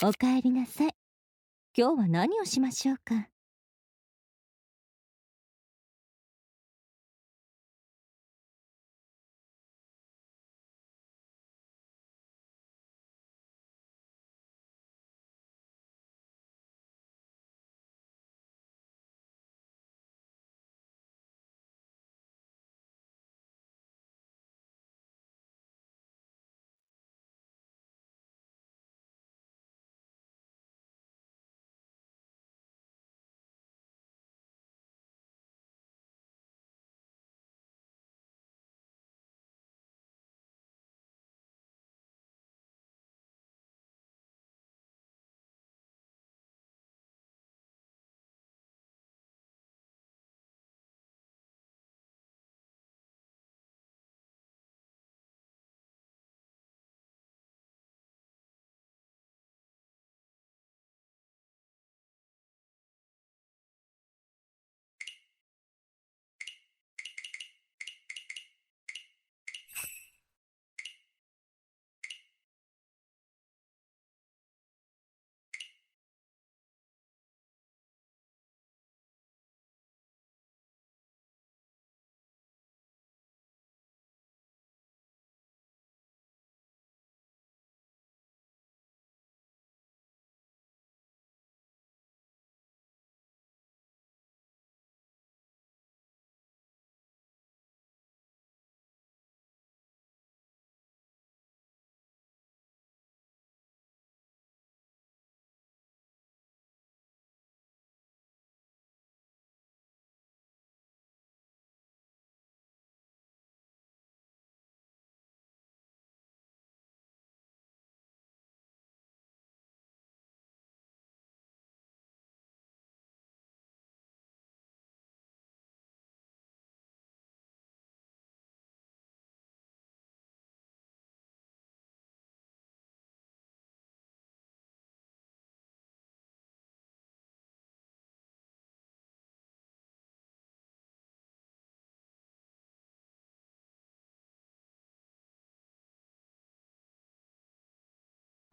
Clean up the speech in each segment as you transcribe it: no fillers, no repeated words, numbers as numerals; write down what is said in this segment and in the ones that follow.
おかえりなさい。今日は何をしましょうか。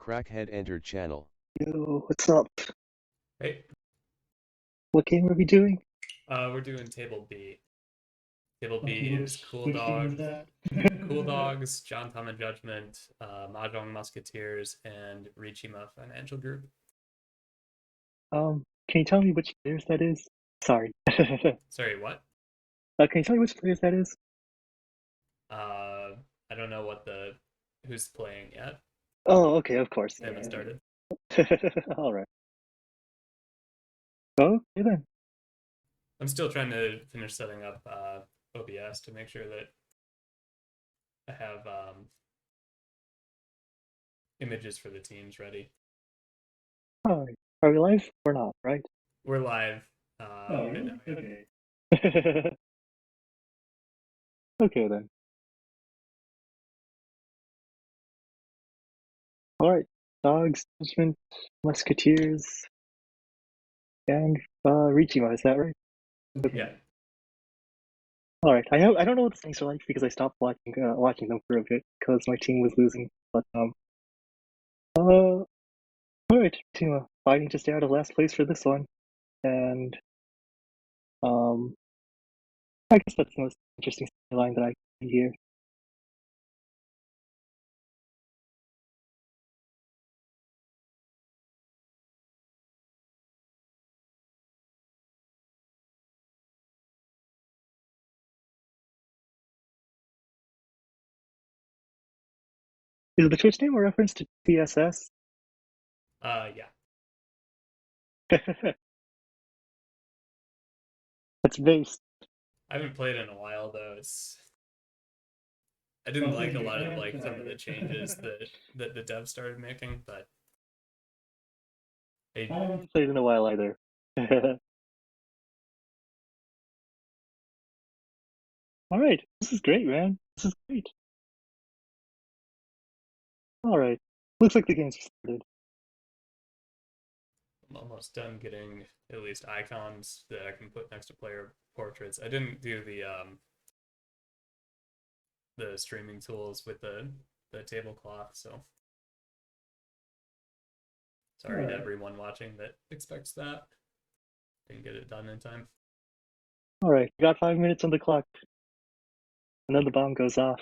Crackhead entered channel. Yo, what's up? Hey, What game are we doing? we're doing table B. Table B Okay, is which game is CoolDogz, that? CoolDogz, Jantama Judgement, Mahjong Musketeers, and Riichima Financial Group. Can you tell me which players that is? Sorry. Sorry, what? Can you tell me which players that is? I don't know who's playing yet. Oh, okay, of course. They haven't started. All right. Okay then. I'm still trying to finish setting up OBS to make sure that I have images for the teams ready. All right. Are we live or not? Right. We're live. Oh, Right really? now, yeah. Okay. Okay then. All right. Dogs, Judgment, Musketeers, and Riichima. Is that right? Okay. Yeah. All right. I don't know what the things are like because I stopped watching them for a bit because my team was losing. But all right, Riichima fighting to stay out of last place for this one, and I guess that's the most interesting storyline that I see here. Is the Twitch name a reference to TSS? Yeah. That's based. I haven't played in a while though. I didn't like a lot of some of the changes that the devs started making, but I haven't played in a while either. All right, this is great, man. This is great. All right, looks like the game's started. I'm almost done getting at least icons that I can put next to player portraits. I didn't do the streaming tools with the tablecloth, so Sorry to everyone watching that expects that. Didn't get it done in time. Alright, we got 5 minutes on the clock. And then the bomb goes off.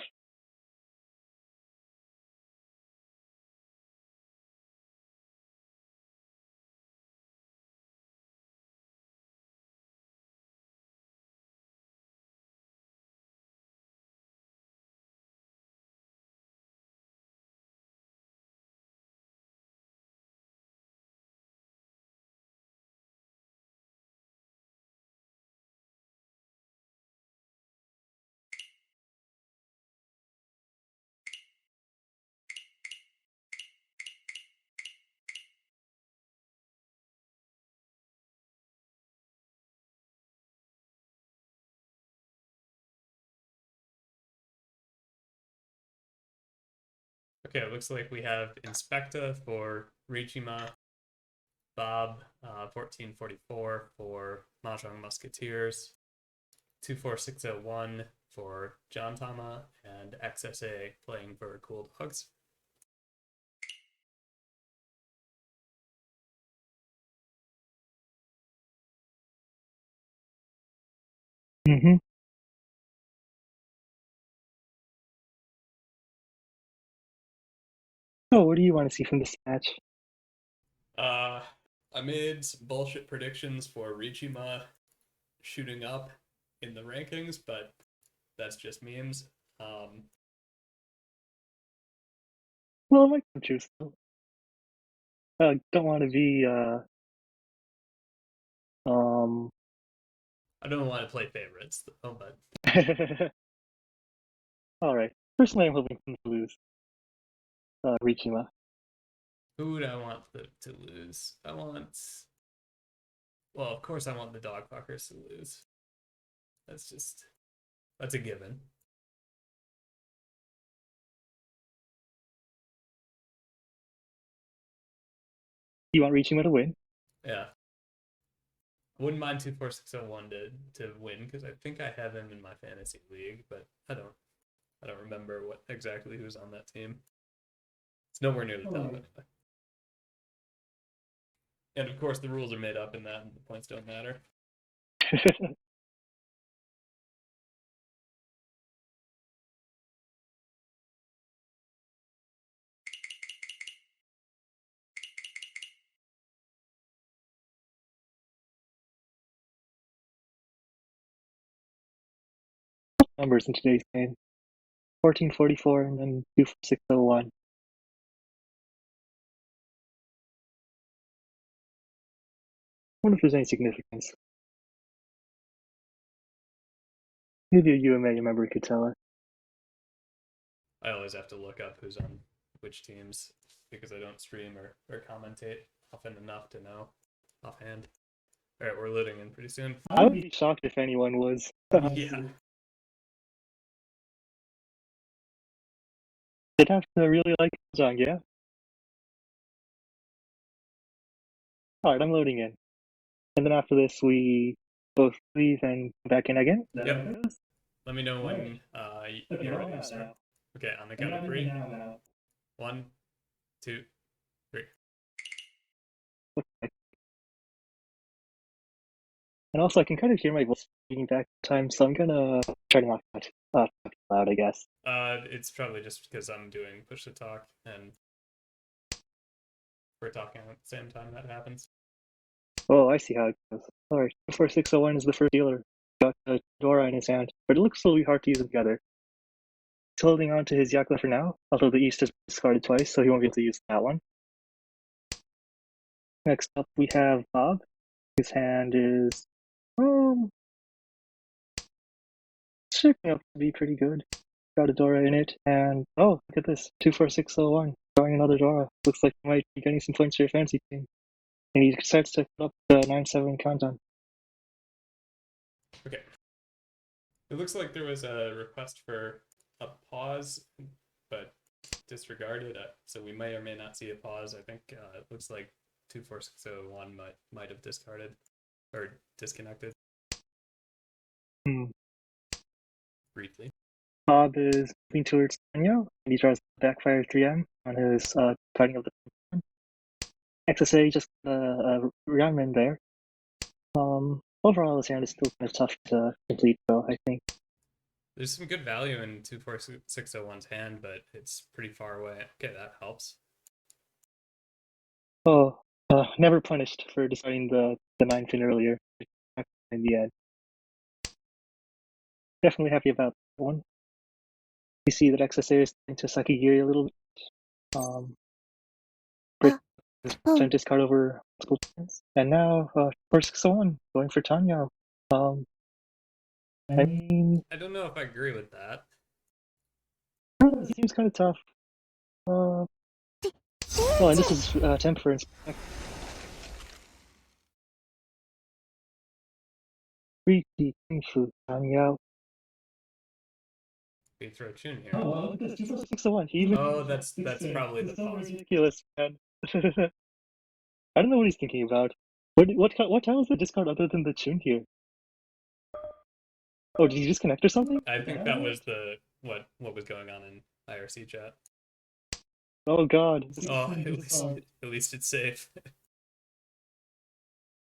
Okay, it looks like we have Inspecta for Riichima, Bob 1444 for Mahjong Musketeers, 24601 for Jantama, and XSA playing for CoolDogz. Mm-hmm. So, what do you want to see from this match? I made some bullshit predictions for Riichima shooting up in the rankings, but that's just memes. Well, I might come true still. Don't want to be, I don't want to play favorites, though, but Alright. Personally, I'm hoping to lose. Riichima. who would I want to lose? Well, of course I want the dog fuckers to lose. That's a given. You want Riichima to win? Yeah. I wouldn't mind 24601 to win because I think I have him in my fantasy league, but I don't remember exactly who's on that team. It's nowhere near the top anyway. And of course the rules are made up in that and the points don't matter. Numbers in today's game. 1444 and then 24601. Wonder if there's any significance. Maybe a UMA member could tell us. I always have to look up who's on which teams because I don't stream or commentate often enough to know offhand. All right, we're loading in pretty soon. I would be shocked if anyone was. Yeah. They'd have to really like Mahjong, yeah? Alright, I'm loading in. And then after this, we both leave and come back in again? Yep. Let me know when you're ready to start. Okay, on the count of 3. 1, 2, 3. Okay. And also, I can kind of hear my voice being back in time, so I'm gonna try to not talk loud, I guess. It's probably just because I'm doing push to talk and we're talking at the same time that happens. Oh, I see how it goes. Alright, 4601 is the first dealer. Got a Dora in his hand, but it looks really hard to use them together. He's holding on to his Yakla for now, although the East has been discarded twice, so he won't be able to use that one. Next up, we have Bob. His hand is shaping up to be pretty good. Got a Dora in it, and oh, look at this, 24601, drawing another Dora. Looks like he might be getting some points for your fancy team. And he starts to put up the 9-7 countdown. Okay. It looks like there was a request for a pause, but disregarded. So we may or may not see a pause. I think it looks like 24601 might have discarded or disconnected. Briefly. Bob is moving towards Daniel, and he draws backfire 3M on his fighting of the XSA just Ramen there. Overall, this hand is still kind of tough to complete, though, I think. There's some good value in 24601's hand, but it's pretty far away. Okay, that helps. Oh, never punished for deciding the 9-pin earlier in the end. Definitely happy about that one. We see that XSA is starting to Sakigiri a little bit. Break time discard over multiple turns. And now, 4601 going for Tanya. I mean, I don't know if I agree with that. it seems kind of tough. Oh, and this is Temperance. Riichi, Kung Fu, Tanya. We throw Chun here. Oh, well, look at this. 24601. He even. Oh, that's probably the so pause. ridiculous, man. I don't know what he's thinking about. What time was the discard other than the Chun here? Oh, did he disconnect or something? I think that was the what was going on in IRC chat. Oh god. Oh, at least it's safe.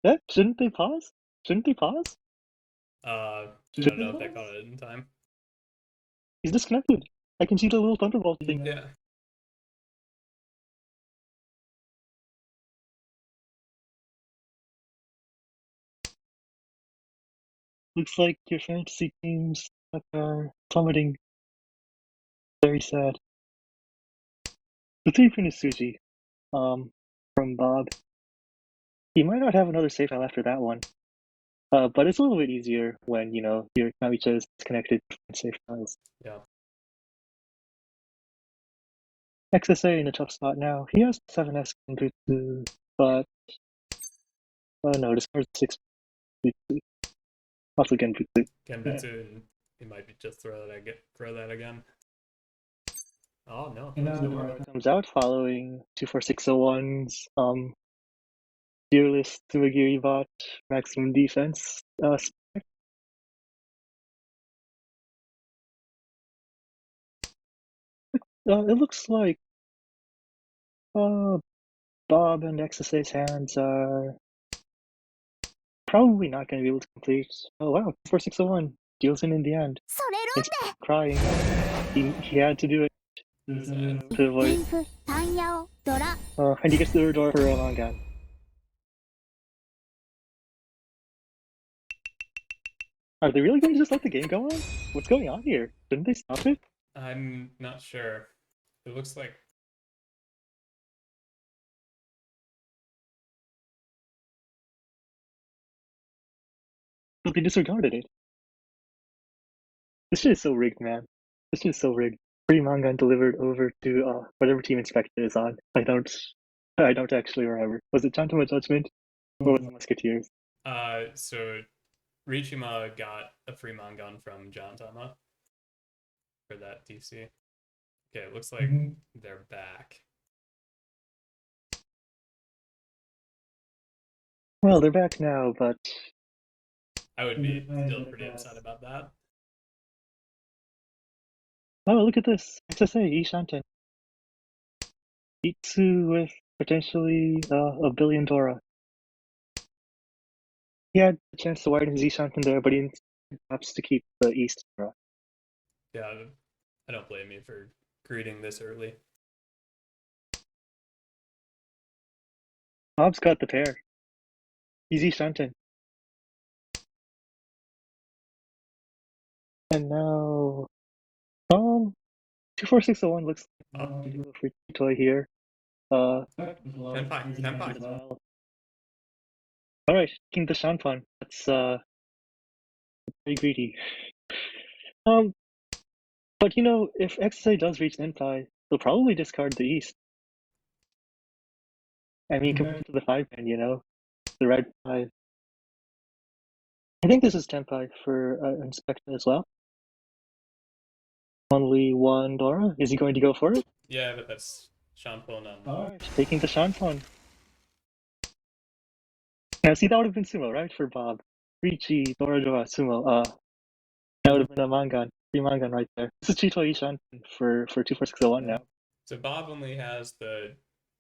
Yeah, shouldn't they pause? Shouldn't they pause? I don't know if they caught it in time. He's disconnected. I can see the little thunderbolt thing. Yeah. Looks like your fantasy teams are plummeting. Very sad. The 3-pin is Suji. From Bob. He might not have another safe file after that one. But it's a little bit easier when, you know, your Kamicha is disconnected from safe files. Yeah. XSA in a tough spot now. He has 7S Genbutsu, but no, discards 6 Butsu. Also Genbutsu. Genbutsu, and he might just throw that again. Oh no. Comes out following 24601's Fearless Tsumagiri bot maximum defense spec. It looks like Bob and XSA's hands are probably not going to be able to complete. Oh wow, 4601 deals in the end. It's crying. He had to do it to avoid. And he gets the door for Ramangan. Are they really going to just let the game go on? What's going on here? Didn't they stop it? I'm not sure. It looks like But they disregarded it. This shit is so rigged, man. This shit is so rigged. Free manga delivered over to whatever team Inspector is on. I don't actually remember. Was it Jantama Judgement or was it Musketeers? So Riichima got a free Mangan from Jantama for that DC. Okay, it looks like they're back. Well, they're back now, but I would be still pretty upset about that. oh, look at this. XSA, Ishanten. Itsu with potentially a billion Dora. He had a chance to widen his Ishanten there, but he opts to keep the East Dora. Yeah, I don't blame you for greeting this early. Bob's got the pair. He's Ishanten. And now 24601 looks like for toy here. 10-5. Well. Alright, taking the Shanpan. That's very greedy. But you know, if XSA does reach Senpai, they'll probably discard the East. I mean, compared to the 5-pin, you know, the red 5. I think this is Tenpai for Inspector as well. Only one Dora. Is he going to go for it? Yeah, but that's Shampoo on. Alright, taking the Shanpan. Now, see, that would have been Sumo, right? For Bob. Riichi, Dora, Sumo. That would have been a Mangan. Free Mangan right there. This is Chito Ishan for 24601 now. So Bob only has the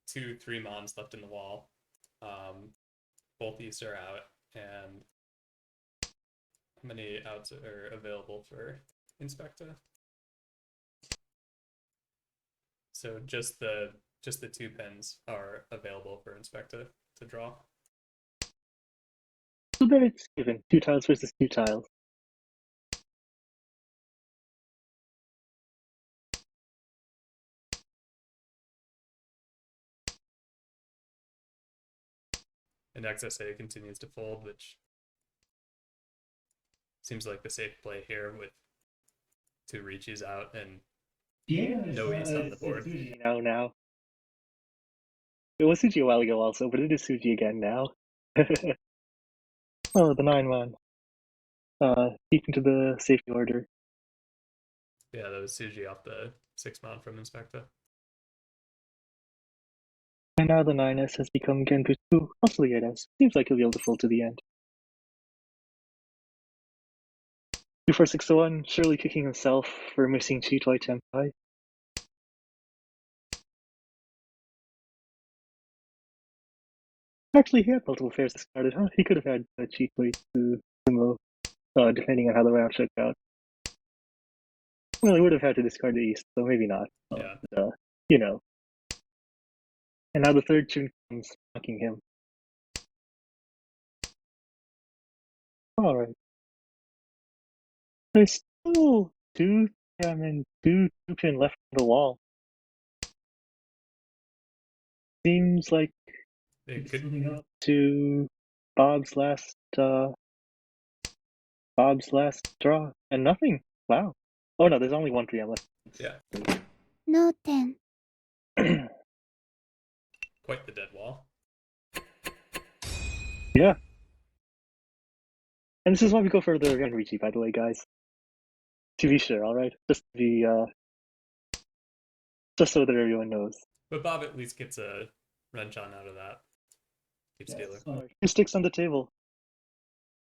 two 3-mons left in the wall. Both East are out, and how many outs are available for Inspector? So just the 2 pins are available for Inspector to draw. So then it's even 2 tiles versus 2 tiles. And XSA continues to fold, which seems like the safe play here with 2 Riichis out and no East on the board. Now. It was Suji a while ago also, but it is Suji again now. Oh, the 9-1. Keeping to the safety order. Yeah, that was Suji off the 6-mon from Inspector. And now the 9S has become Genpu 2, also the 8S. Seems like he'll be able to fold to the end. 2-4-6-1, surely kicking himself for missing Chitoi Tenpai. Actually, he had multiple pairs discarded, huh? He could have had Chitoi to Sumo, depending on how the round shook out. Well, he would have had to discard the East, so maybe not. Yeah. But, you know. And now the third tune comes, knocking him. Alright. There's still 2 and 2 pin left on the wall. Seems like It could leading up to Bob's last draw, and nothing. Wow. Oh no, there's only 1 3M left. Yeah. 脳天 Quite the dead wall. Yeah. And this is why we go for the Riichi, by the way, guys. To be sure, alright? Just to be, just so that everyone knows. But Bob at least gets a Renchan out of that. Keeps dealing. Alright, 2 sticks on the table.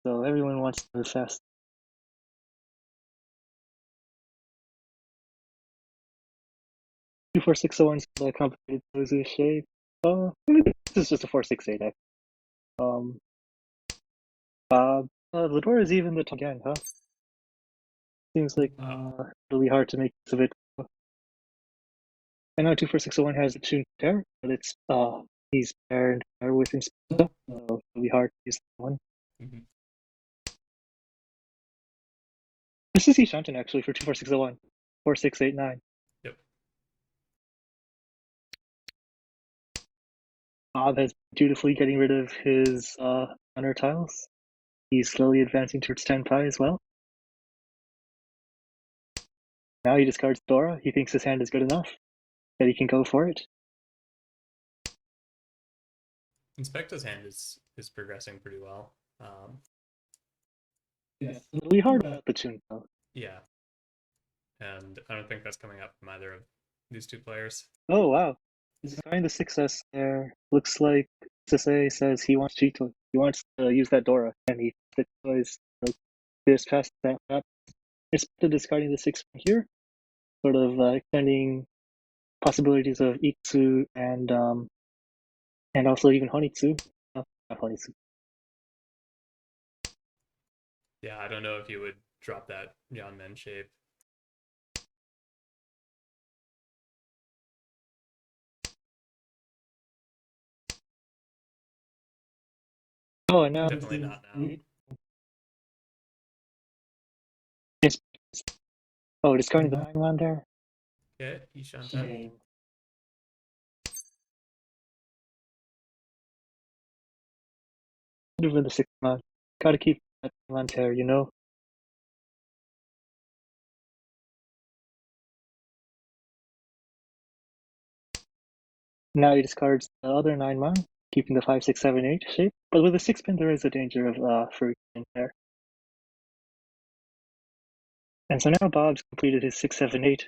So everyone wants to move fast. 2-4-6-0 is a complicated Tozu shape. Maybe this is just a 4-6-8. The door is even the top again, huh? Seems like really hard to make use of it. I know 2-4-6-0 has a tuned pair, but it's he's paired with Inspector, so it'll be hard to use that one. Mm-hmm. This is Ishanten actually for 2-4-6-0. 4-6-8-9. Yep. Bob has dutifully getting rid of his honor tiles. He's slowly advancing towards 10 pi as well. Now he discards Dora. He thinks his hand is good enough that he can go for it. Inspector's hand is progressing pretty well. Yes. It'll be hard without the tune though. Yeah. And I don't think that's coming up from either of these 2 players. Oh wow. Discarding the 6S there. Looks like SSA says he wants Chito. He wants to use that Dora, and he deploys this past that. Instead of discarding the 6 from here, sort of extending possibilities of Itsu and also even Honitsu. Not Honitsu. Yeah, I don't know if you would drop that Yanmen shape. Oh, and now Definitely not now. Discarding the 9-1 there. Okay, Ishanten. Over the 6-1. Gotta keep that 9-1 there, you know. Now he discards the other 9-1, keeping the 5-6-7-8 shape. But with a 6-pin, there is a danger of fruit in there. And so now Bob's completed his 6-7-8.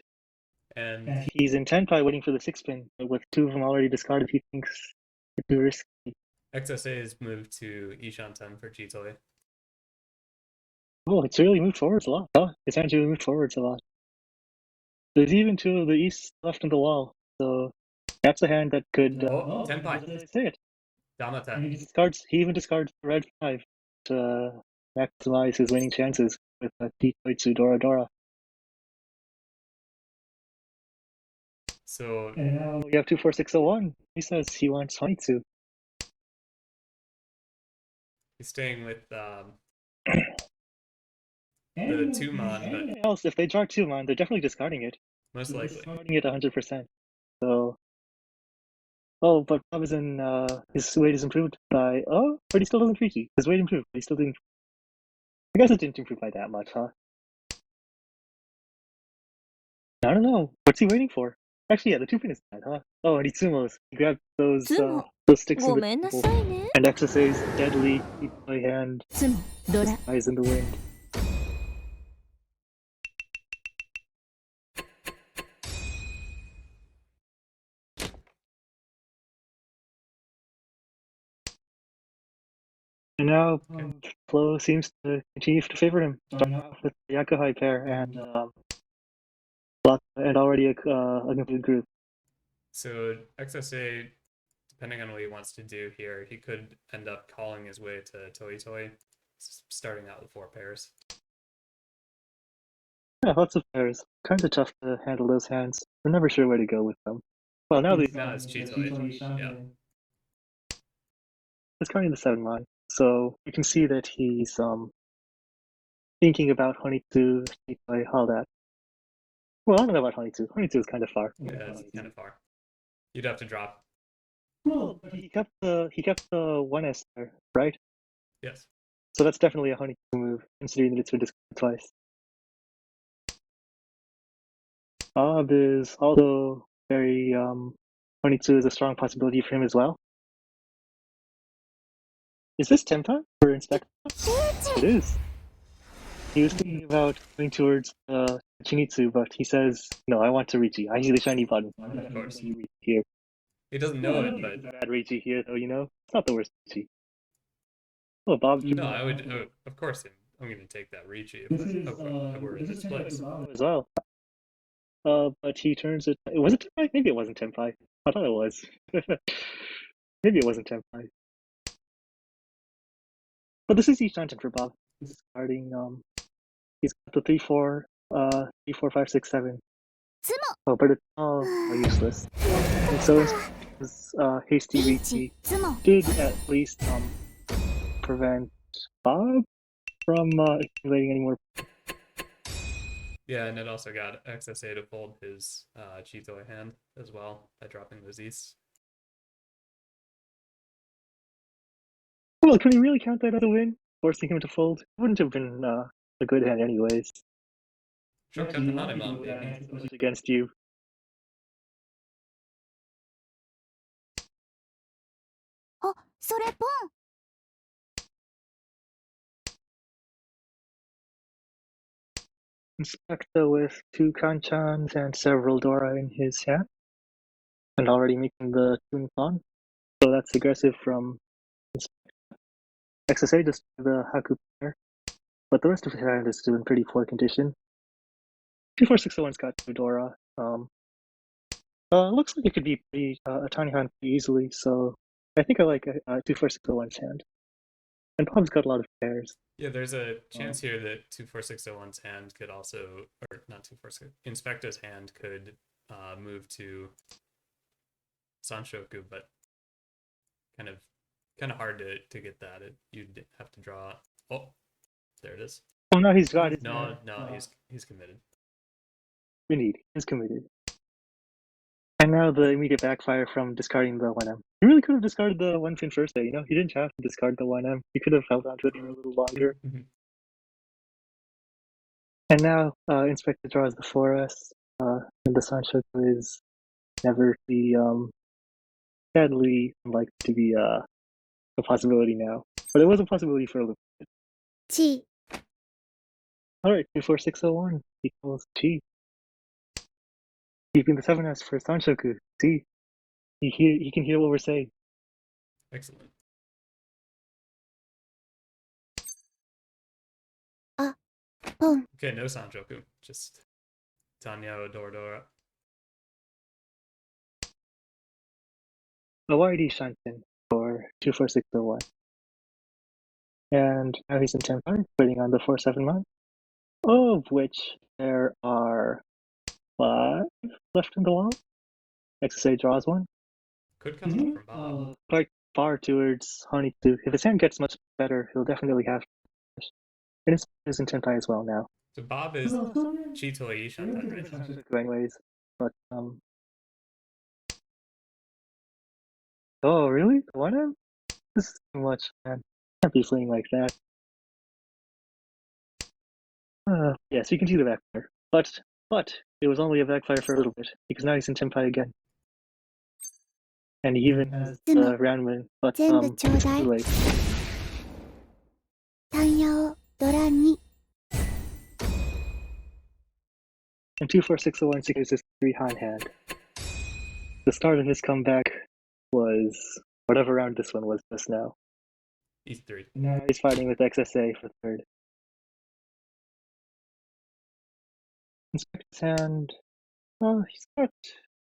And he's in 10 pi waiting for the 6-pin, but with 2 of them already discarded, he thinks it's too risky. XSA has moved to Ishanten for Chitoi. Oh, it's really moved forwards a lot. Oh, it's actually moved forwards a lot. There's even 2 of the East left in the wall, so That's a hand that could. Oh, Tenpai. Did I say it? Damata. He even discards the red 5 to maximize his winning chances with a Tikoitsu Dora Dora. So And now we have 24601. He says he wants Honitsu. he's staying with the 2-mon, but Else, if they draw 2-mon, they're definitely discarding it. most likely. Discarding it 100%. So. Oh, but Bob is in. His weight is improved by. Oh, but he still doesn't Riichi. His weight improved, but he still didn't. I guess it didn't improve by that much, huh? I don't know. What's he waiting for? Actually, yeah, the 2-pin is bad, huh? Oh, and he sumos. He grabbed those sticks in ご the めんな table. さいね。 And XSA's deadly by hand つもドラ eyes in the wind. And now flow seems to continue to favor him. Starting off with the Yakuhai pair and already a complete group. So XSA, depending on what he wants to do here, he could end up calling his way to Toi Toi, starting out with 4 pairs. Yeah, lots of pairs. Kind of tough to handle those hands. We're never sure where to go with them. Well, now it's Chitoi. Yeah. It's carrying the 7-line, so you can see that he's thinking about Honitsu, all that. Well, I don't know about Honitsu. Honitsu is kind of far. Yeah, it's kind of far. You'd have to drop. Well, but he kept the 1S there, right? Yes. So that's definitely a Honitsu move, considering that it's been discarded twice. Bob is also very Honitsu is a strong possibility for him as well. Is this Tempa for Inspector? It is. He was thinking about going towards Chinitsu, but he says, no, I want to Riichi. I see the shiny button. Of course. Here. He doesn't know it, but Bad Riichi here, though, you know? It's not the worst Riichi. Oh, Bob. no, I would, of course, I'm going to take that Riichi if I were in this place. As well. But he turns it. Was it Tenpai? Maybe it wasn't Tenpai. I thought it was. Maybe it wasn't Tenpai. But this is each dungeon for Bob. Starting, he's got the 3-4, 3-4, 5, 6, 7. つ Oh, but it's all useless. And so his hasty もリーチ Riichi つも did at least prevent Bob from accumulating any more. Yeah, and it also got XSA to fold his Chitoi hand as well by dropping those East. Well, can we really count that as a win? Forcing him to fold? It wouldn't have been a good hand anyways. Sure, cut the money, Mom, baby. Against you. Oh, それポン Inspector with 2 Kanchans and several Dora in his hand. And already making the Toon Pawn. So that's aggressive from XSA, just the Haku pair. But the rest of his hand is still in pretty poor condition. 24601's got 2 Dora. Looks like it could be pretty, a tiny hand pretty easily, so I think I like 24601's hand. And Bob's got a lot of pairs. Yeah, there's a chance here that 24601's hand could also, or not 246, Inspector's hand could move to Sanshoku, but kind of hard to get that. You'd have to draw. Oh, there it is. Oh, no, he's got it. No, he's committed. Indeed, he's committed. And now the immediate backfire from discarding the 1M. He really could have discarded the 1-pin first there, you know? He didn't have to discard the 1M. He could have held on to it for a little longer. Mm-hmm. And now Inspector draws the 4S, and the Sanshoku is never the sadly unlikely to be a possibility now. But it was a possibility for a little bit. チ Alright, 24601 equals T. Keeping the 7S for Sanshoku. See? He can hear what we're saying. Excellent. ポン Okay, no Sanjoku, just Tanya Dora. a YD Shanten for 24601. And now he's in Tempai, waiting on the 4-7 mark, of which there are 5 left in the wall. XSA draws one. Could come up from bottom. Quite far towards Honeydew. If his hand gets much better, he'll definitely have. And his is in Tempai as well now. So Bob is Chitoi Shantan right now. Anyways, but oh really? Why not? This is too much, man. Can't be playing like that. Yes, you can see the backfire, but it was only a backfire for a little bit because now he's in Tempai again, and he even has the roundman. But it's too late. タイヤをドラ2 And 24601 secures his 3 Han hand. The start of his comeback was whatever round this one was just now. He's 3. Now he's fighting with XSA for 3rd. Inspect his hand. Oh, he's got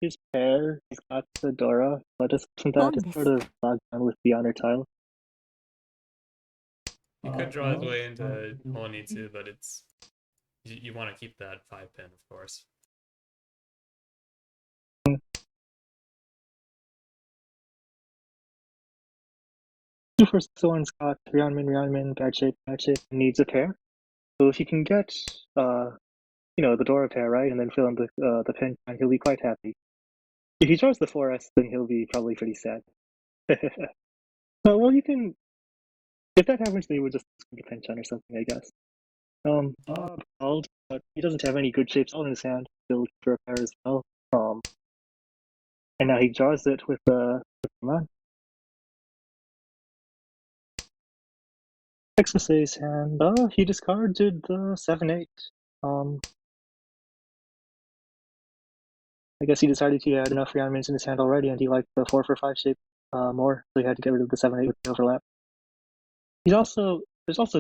his pair, he's got the Dora, but isn't that just sort of bogged down with the honor tile? He could draw his way into Honitsu, but it's you want to keep that 5-pin, of course. Two first one's got Ryanman, bad shape, needs a pair. So if he can get the Dora pair, right, and then fill in the pin, he'll be quite happy. If he draws the 4S, then he'll be probably pretty sad. Well, you can. If that happens, then you would just the pinch on or something, I guess. Bob called, but he doesn't have any good shapes all in his hand. He'll for a pair as well. And now he draws it with the man. XSA's hand. He discarded the 7-8. I guess he decided he had enough Ryanmans in his hand already, and he liked the 4-for-5 shape more, so he had to get rid of the 7-8 with the overlap. There's also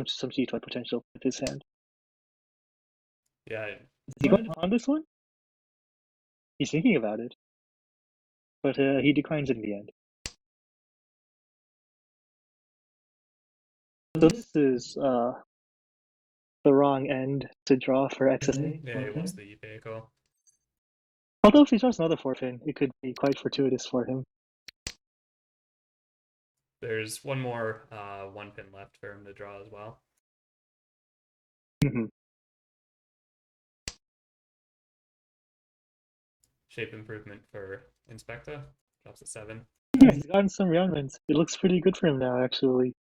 some G-Toy potential with his hand. Yeah. Is he going on this one? He's thinking about it, but he declines in the end. So this is the wrong end to draw for XSA. Yeah, he wants the vehicle. Although if he draws another 4-pin, it could be quite fortuitous for him. There's one more 1-pin left for him to draw as well. Shape improvement for Inspector. Drops a 7. Yeah, he's gotten some Ryanmans. It looks pretty good for him now, actually.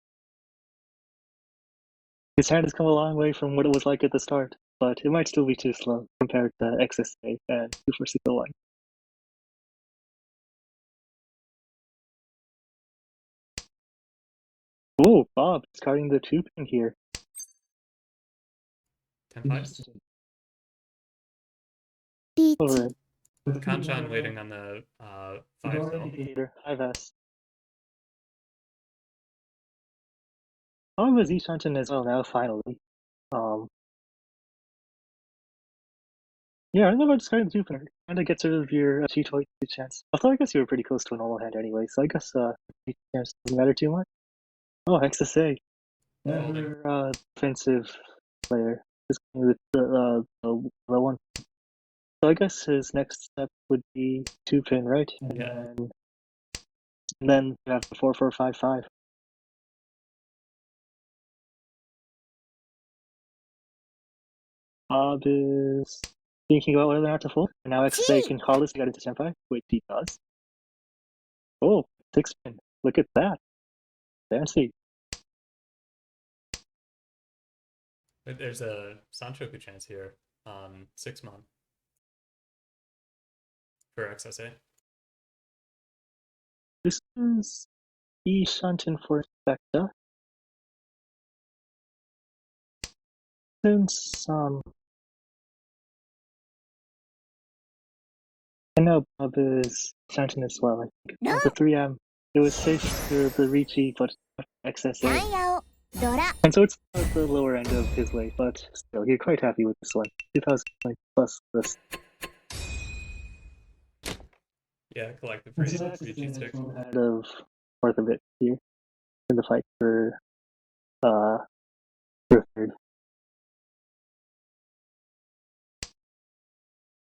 His hand has come a long way from what it was like at the start, but it might still be too slow compared to XSA and 24601. Oh, Bob discarding the 2-pin here. 10-5. Alright. Kanchan waiting on the 5 still. 5S. Bob is Ishanten as well now, finally. Yeah, I don't know about discarding the 2-pin. Kinda gets rid of your G-Toy chance. Although I guess you were pretty close to a normal hand anyway, so I guess chance doesn't matter too much. Oh, XSA. Another defensive player. Just with the one. So I guess his next step would be 2-pin, right? Yeah. And then you have the 4-4-5-5. Bob is thinking about whether or not to fold. And now XSA can call this to get into Senpai, which he does. Oh, 6-pin. Look at that. Fancy. There's a Sanchoku chance here on 6-mon for XSA. This is Ishanten for Specta. Since I know Bob is Shanten as well. I think the 3M. It was safe for the Riichi, but XSA. And so it's at the lower end of his weight, but still, you're quite happy with this one. 2,000 points plus this. Yeah, collect the This free is actually Riichi sticks. ahead of fourth of it here in the fight for third.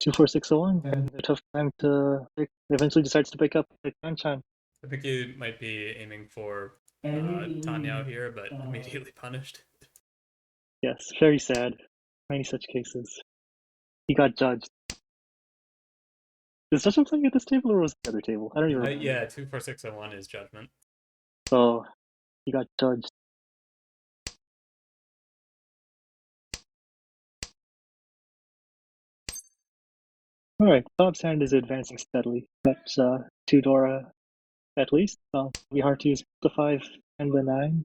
24601, and a tough time to pick. Eventually decides to pick up the Kanchan. I think he might be aiming for Tanyao here, but immediately punished. Yes, very sad. Many such cases. He got judged. Is Judgment playing at this table or was it the other table? I don't even remember. Yeah, 24601 is Judgment. So he got judged. Alright, Bob's hand is advancing steadily. Got 2 Dora at least. We hard to use the 5 and the 9.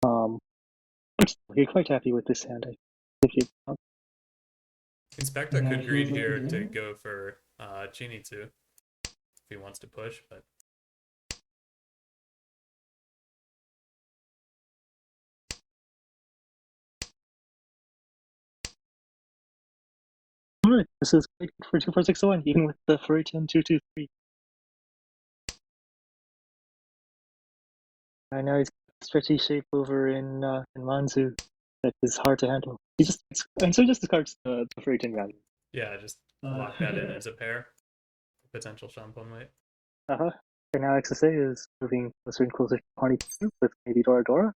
But still, you're quite happy with this hand, I think. Inspector could greed here to go for Chinitsu if he wants to push, but Alright, this is great for 24601, even with the Freudian 223. And now he's got a stretchy shape over in Manzu that is hard to handle. He just discards the Freudian value. yeah, just lock that in as a pair. Potential Shampon weight. And now XSA is moving closer and closer to 22 with maybe Dora Dora.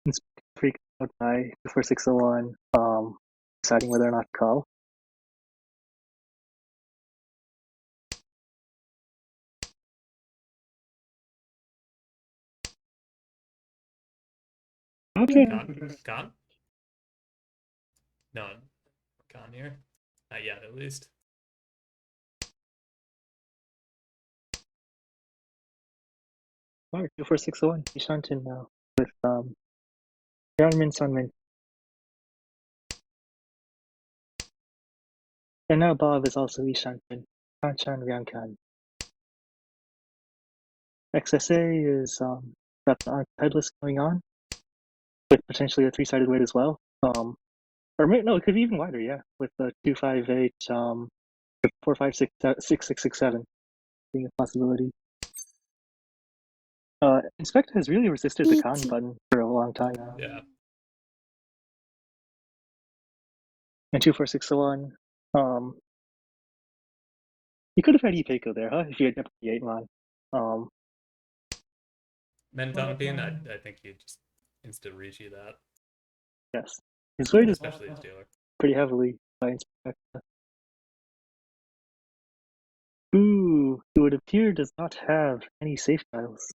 It's freaked out by 24601, deciding whether or not to call. Okay. Gone? No, gone here. Not yet, at least. Alright, 24601, Ishantin now with Yanmin Sunmin. And now Bob is also Ishantin, Kanchan Ryankan. XSA is got the Untitled going on, with potentially a 3-sided weight as well. Or no, it could be even wider, yeah, with the 258, 4, 5, 6, 6, 6, 6, 7 being a possibility. Inspector has really resisted the con button for a long time now. Yeah. And 24601, you could have had Ipeiko there, huh? If you had kept the 8-mon. Mentanpin, I think you just insta Riichi that. Yes. His weight is Especially his dealer. pretty heavily by Inspector. Ooh, it would appear does not have any safe tiles.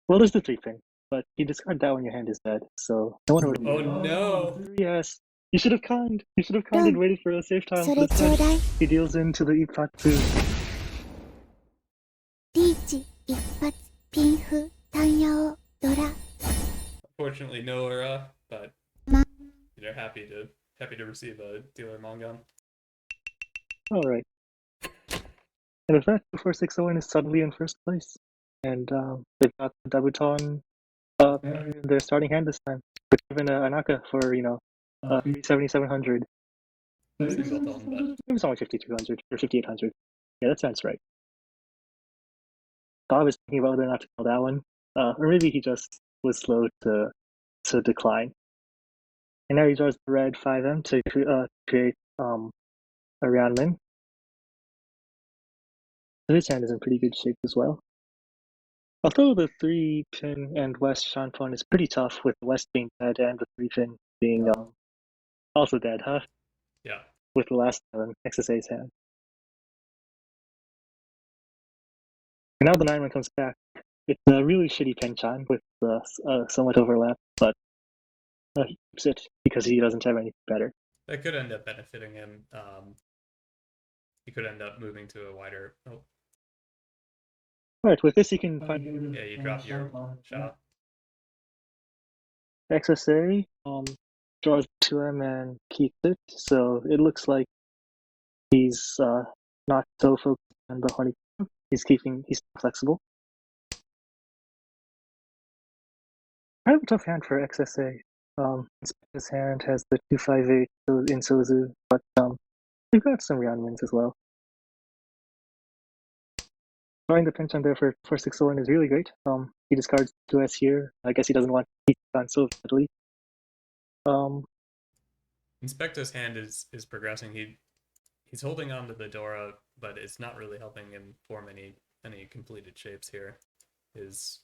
Well, there's the 3-pin, but you discard that when your hand is dead, so no one would. Oh no! Yes. You should have conned. You should have conned and waited for a safe tile. He deals into the Ipatsu. リーチ一発ピンフ単用ドラ Unfortunately, no era, but happy to receive a dealer Mongon. Alright. And with that, 24601 is suddenly in first place. And they've got the Dabuton in their starting hand this time. Which given a Anaka for, 7,700. Single tone, but It was only 5,200 or 5,800. Yeah, that sounds right. Bob is thinking about whether or not to call that one. Or maybe he just was slow to decline. And now he draws the red 5M to create a Ryanmin. So his hand is in pretty good shape as well. Although the 3-pin and West Shanpon is pretty tough, with the West being dead and the 3-pin being also dead, huh? yeah. With the last one, XSA's hand. And now the 9-1 comes back. It's a really shitty Penchan with somewhat overlap, but he keeps it because he doesn't have anything better. That could end up benefiting him. He could end up moving to a wider. Oh. Alright, with this you can find. Yeah, you drop your shot. XSA draws 2M and keeps it, so it looks like he's not so focused on the honey. He's flexible. I have a tough hand for XSA. His hand has the 258 in Sozu, but we've got some Ryanmans as well. Drawing the pinch on there for 601 is really great. He discards 2S here. I guess he doesn't want to keep on so badly. Inspector's hand is progressing. He's holding on to the Dora, but it's not really helping him form any completed shapes here. His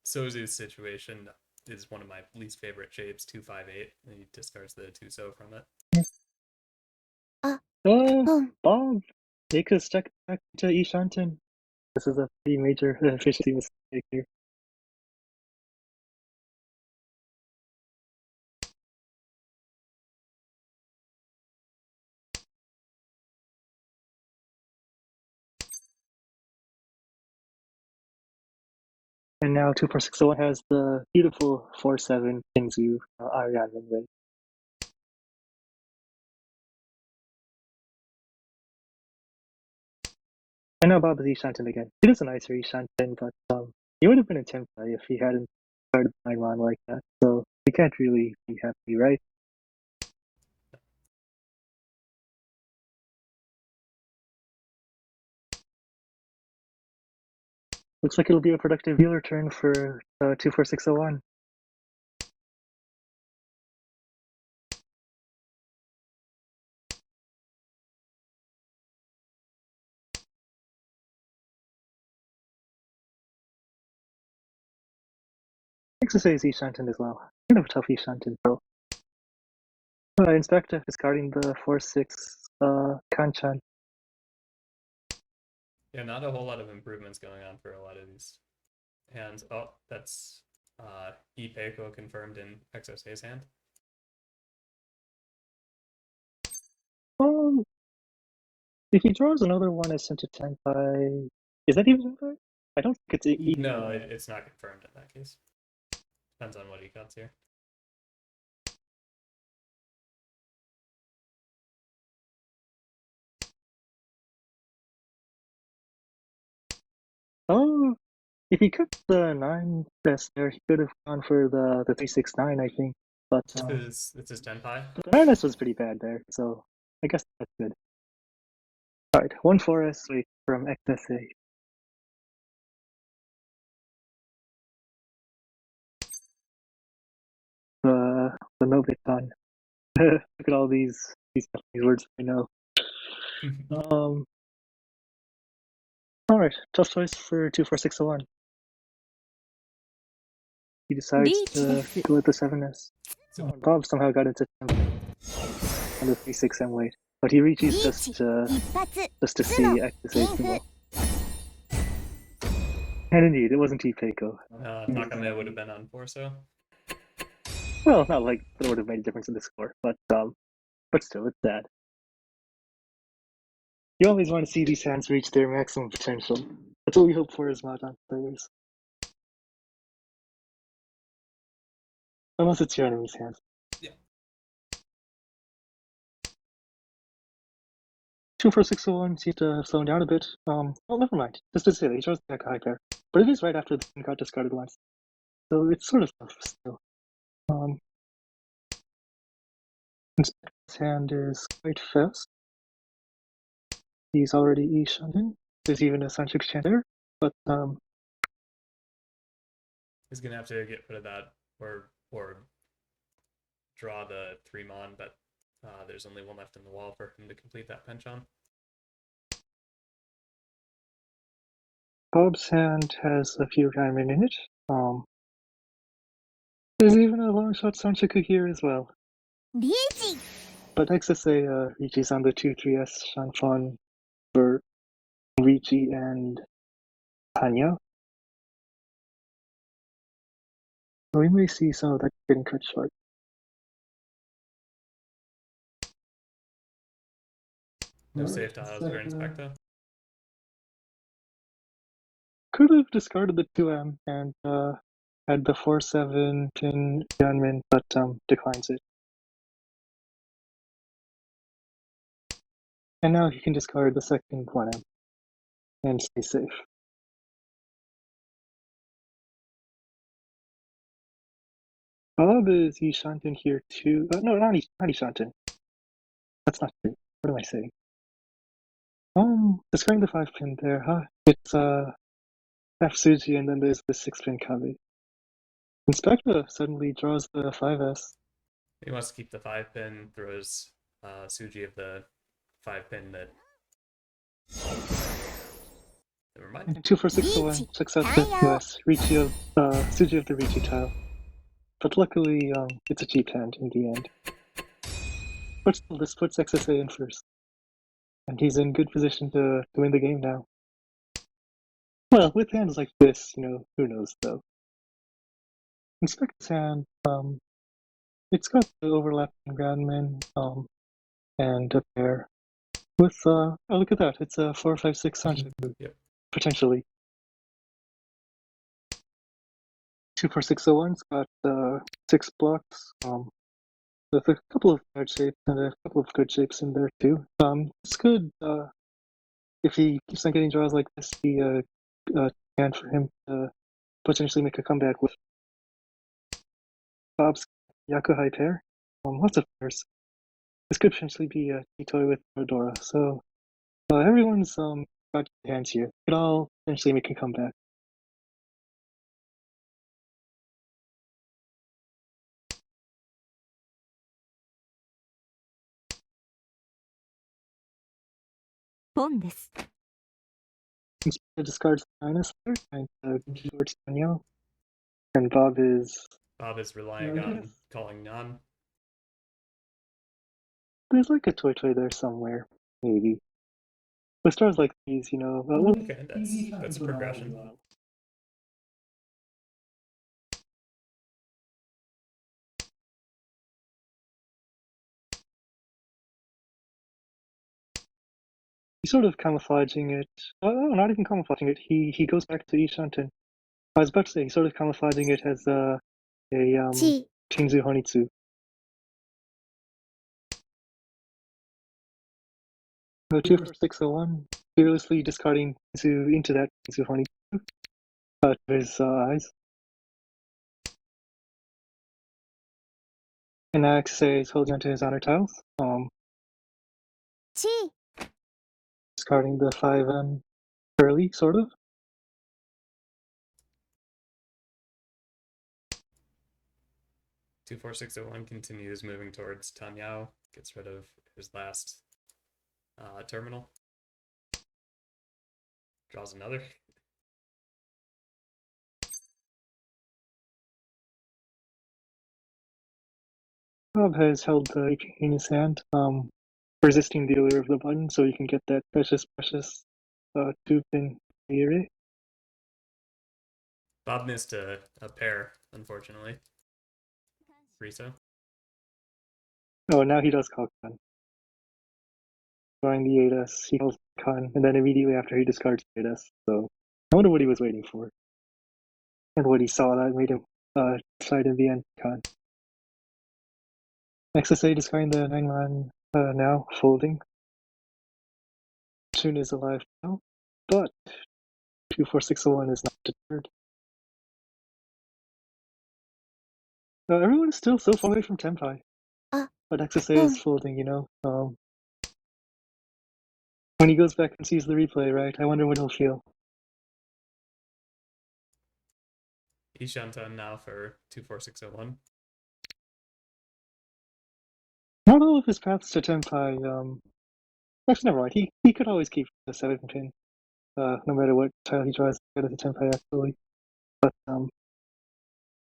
Sozu's situation is one of my least favorite shapes, 258, and he discards the 2-so from it. Bob! They could stuck back to Ishanten. This is a pretty major efficiency mistake here. And now 24601 has the beautiful 4-7 Kinzu Ariadne way. And now Bob is Ishanten again. It is a nicer Ishanten, but he would have been a Tenpai if he hadn't started Paimon like that. So we can't really be happy, right? Looks like it'll be a productive healer turn for 24601. XSA is Ishanten as well. Kind of a tough Ishanten, bro. Inspector discarding the 4-6 Kanchan. Yeah, not a whole lot of improvements going on for a lot of these hands. Oh, that's Ipeiko confirmed in XSA's hand. If he draws another one as sent to Tenpai, is that even Tenpai? I don't think it's even. No, it's not confirmed in that case. Depends on what he cuts here. Oh, if he cut the 9 best there, he could have gone for the 369, I think. But It's his Tenpai. the 9S was pretty bad there, so I guess that's good. Alright, 1 4S wait from XSA. The Noviton. Look at all these words I know. Alright, tough choice for 24601. He decides to go with the 7S. Bob somehow got into tempo on the 3-6M weight, but he reaches just to see XSA. And indeed, it wasn't Ipeiko. Nakame would have been on 4-so. Well, not like that would have made a difference in the score, but still, it's sad. You always want to see these hands reach their maximum potential. That's what we hope for as Mahjong players. Unless it's your enemy's hands. Yeah. 24601 seems to have slowed down a bit. Well, never mind. Just to say that he chose the high pair. But it is right after the got discarded once. So it's sort of tough still. Inspector's hand is quite fast. He's already E-Shunden. There's even a Sanshuk Chanter, but he's gonna have to get rid of that or draw the 3-mon, but there's only one left in the wall for him to complete that penchant. Bob's hand has a few diamond in it. There's even a long shot Sanchoku here as well. But XSA Riichi's on the 2-3S Shanfon for Riichi and Tanya. So we may see some of that getting cut short. No safe tiles for Inspector. Could have discarded the 2M and had the 4-7 Tin Gunman, but declines it. And now he can discard the second 1M and stay safe. Bob is Ishanten here too. No, not Ishanten. That's not true. What am I saying? Describing the 5-pin there, huh? It's half Suji and then there's the 6-pin Kabe. Inspector suddenly draws the 5S. He wants to keep the 5-pin, throws Suji of the 5-pin that. Never mind. 2 for 601 checks out the US Riichi of Suji of the Riichi tile. But luckily, it's a cheap hand in the end. But still, this puts XSA in first. And he's in good position to win the game now. Well, with hands like this, who knows though. Inspector's hand, it's got the overlapping groundman, and a pair. With, oh look at that, it's a 4-5-6 Sancho. Yep. Potentially. 2 for 601's got 6 blocks, with a couple of bad shapes and a couple of good shapes in there too. It's good, if he keeps on getting draws like this, be a hand for him to potentially make a comeback with. Bob's Yakuhai pair, lots of pairs. This could potentially be a Itoi with Dora, so everyone's got hands here. Could all potentially make a comeback.ポンです。Inspector discards the dinosaur and towards Daniel. And Bob is relying on calling none. There's like a toy there somewhere, maybe. With stars like these, Okay, that's a progression. He's sort of camouflaging it. Oh, not even camouflaging it. He goes back to Ishanten. I was about to say, he's sort of camouflaging it as a Chinzu Honitsu. No, 2 for 601, fearlessly discarding Chinzu into that Chinzu Honitsu to his eyes. And now XSA is holding onto his honor tiles. Discarding the 5M early, sort of. Two 4-6-0-1 continues moving towards Tanyao, gets rid of his last terminal. Draws another. Bob has held the AP in his hand, resisting the allure of the button, so you can get that precious 2-pin Ire. Bob missed a pair, unfortunately. Riso. Oh, now he does call Khan. Drawing the 8S, he calls Khan, and then immediately after he discards the 8S, so I wonder what he was waiting for. And what he saw that made him decide in the end, Khan. XSA discarding the 9-man now, folding. Shun is alive now, but 2-4-6-0-1 is not deterred. Everyone is still so far away from Tenpai. But XSA is folding, when he goes back and sees the replay, right, I wonder what he'll feel. Ishanten now for 2-4-6-0-1. Not all of his paths to Tenpai, actually, never mind. He could always keep the 7-pin, no matter what tile he tries to get at the Tenpai, actually. But,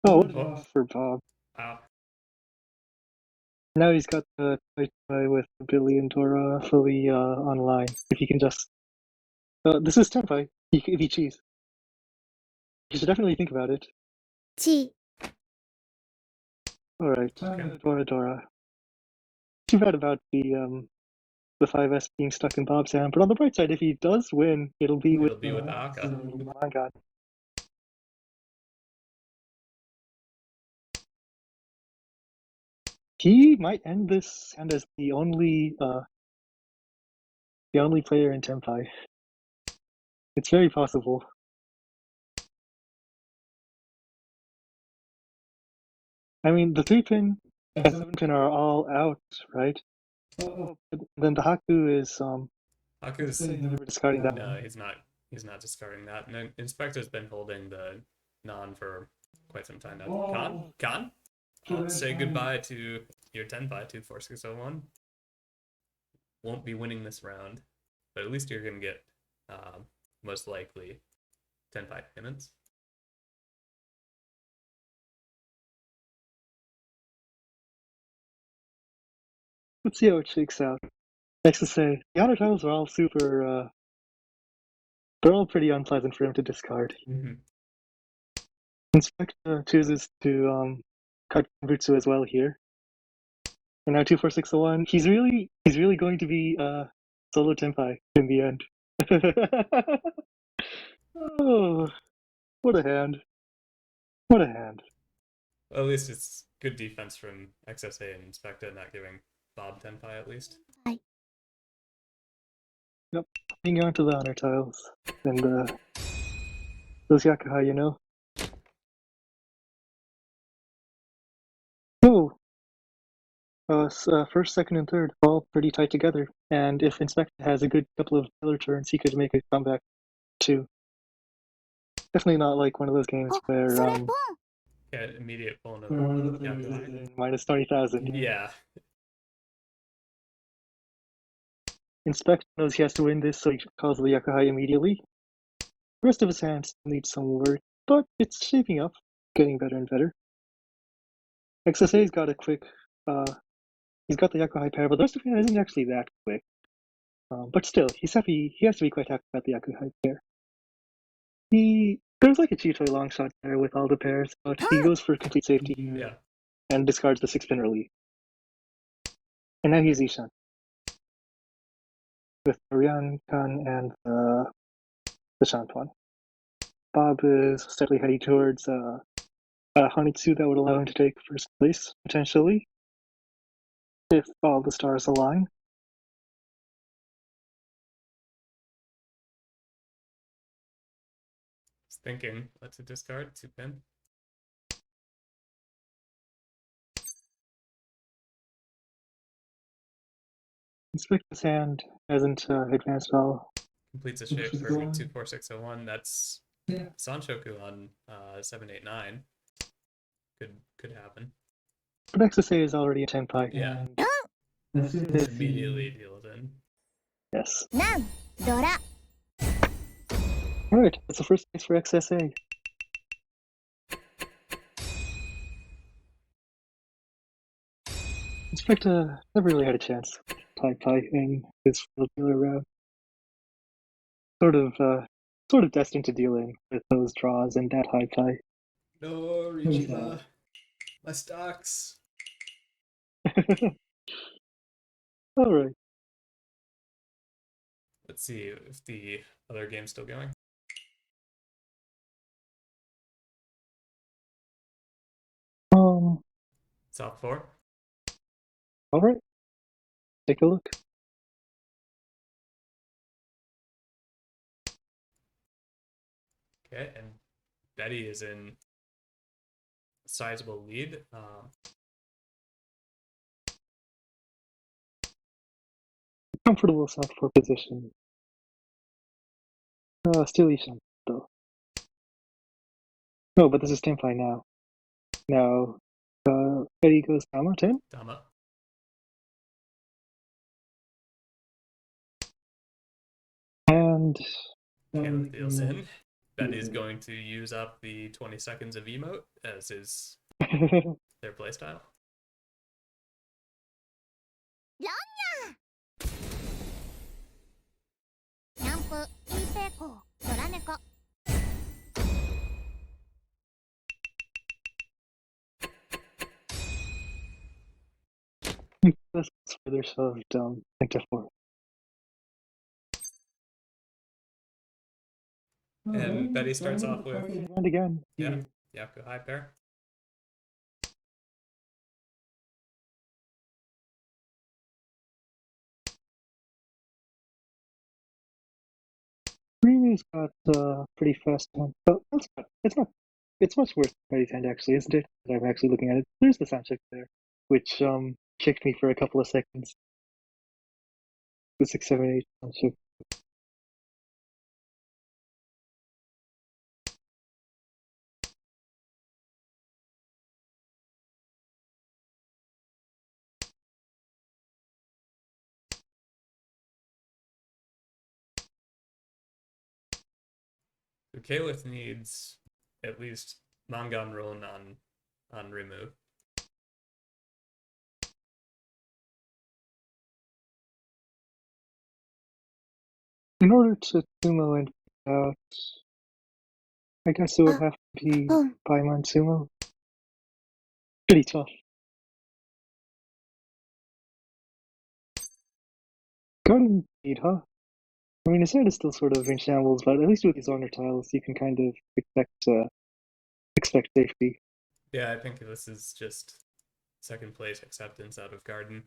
what for Bob? Wow. Now he's got the Tenpai with Billy and Dora fully online. If he can just... this is Tenpai, if he cheats. You should definitely think about it. Alright, Dora. Too bad about the 5S being stuck in Bob's hand, but on the bright side, if he does win, it'll be with Aka. Oh my god. He might end this hand as the only player in Tenpai. It's very possible. I mean, the 3-pin and 7-pin are all out, right? Oh, but then the Haku is Haku's never discarding that no, one. he's not discarding that. And Inspector's been holding the non for quite some time now. Khan? Say goodbye to your Tenpai 24601. Won't be winning this round, but at least you're gonna get most likely Tenpai payments. Let's see how it shakes out. Next to say, the outer tiles are all super, they're all pretty unpleasant for him to discard. Mm-hmm. Inspector chooses to cut Butsu as well here. And now 24601. He's really going to be solo Tenpai in the end. Oh, what a hand. What a hand. Well, at least it's good defense from XSA and Inspector not giving Bob Tenpai at least. Yep, hanging on to the honor tiles. And those Yakuhai, you know. Oh! First, second, and third, all pretty tight together. And if Inspector has a good couple of killer turns, he could make a comeback too. Definitely not like one of those games where Yeah, immediate pull of Yakuhai minus 20,000. Yeah. Inspector knows he has to win this, so he calls the Yakuhai immediately. The rest of his hands needs some work, but it's shaping up, getting better and better. XSA's got a quick, he's got the Yakuhai pair, but the rest of it isn't actually that quick. But still, he has to be quite happy about the Yakuhai pair. There's like a cheap toy long shot there with all the pairs, but he goes for complete safety Yeah. and discards the 6-pin early. And now he's Ishan. With the Ryan Khan and the Shantuan. Bob is steadily heading towards a Hanitsu that would allow him to take first place, potentially, if all the stars align. Just thinking, let's discard 2-pin. Inspector's hand hasn't advanced at all. Completes a shape for 24601. That's Sanshoku on 789. Could happen. But XSA is already a Tenpai. Yeah. And Immediately deals in. yes. なんドラ Alright, that's the first place for XSA. Inspector never really had a chance with Tai in his field dealer round. Sort of destined to deal in with those draws and that high tie. No, Riichima. My stocks. Alright. Let's see if the other game's still going. Soft 4. Alright. Take a look. Okay, and Betty is in a sizable lead. Comfortable soft 4 position. Still Ishan, though. No, but this is Tenpai now. Now, Eddie goes Tama 10. Dama. And Caleb deals in. Betty's going to use up the 20 seconds of emote as is their playstyle. キャンプイーペーコドラ猫 that's further shoved into 4. And Betty starts off with And again. Yaku high pair. Rini's got pretty fast one, but it's not it's much worse than Betty's hand, actually, isn't it? That I'm actually looking at it. There's the sound check there, which kicked me for a couple of seconds. The 6, 7, 8 sound check. So Caliph needs at least Mangan Ron on Rimu. In order to sumo and out, I guess it would have to be Paimon sumo. Pretty tough. Garden Seed, huh? I mean, his hand is still sort of in shambles, but at least with these honor tiles, you can kind of expect safety. Yeah, I think this is just second place acceptance out of Garden.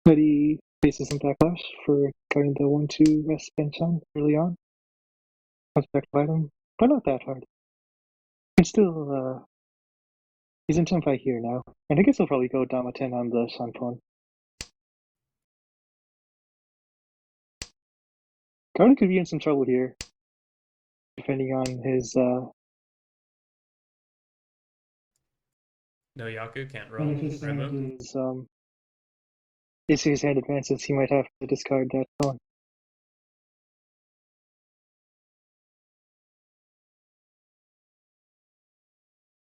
But he faces some backlash for cutting the 1-2 S Benchan early on. Comes back to bite him, but not that hard. And still, he's in Tenpai here now. And I guess he'll probably go Dama 10 on the Shanpon. Garden could be in some trouble here, depending on his, No Yaku can't roll. if his Rimu. hand is, if his hand advances, he might have to discard that pawn.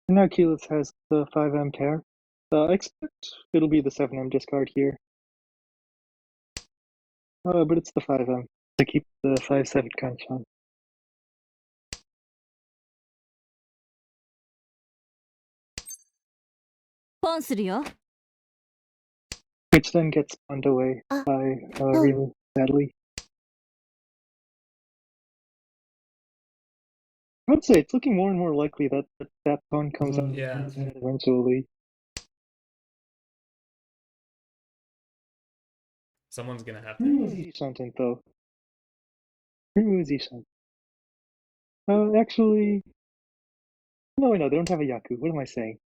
And now Keyleth has the 5M pair. I expect it'll be the 7M discard here. But it's the 5M to keep the 5-7 Kanchan. Which then gets pawned away by Rimu, sadly. I would say it's looking more and more likely that that pawn comes out Yeah. eventually. Someone's gonna have Rimu to. is Ishanten, though. Rimu is Ishanten. Actually... No, they don't have a Yaku. What am I saying?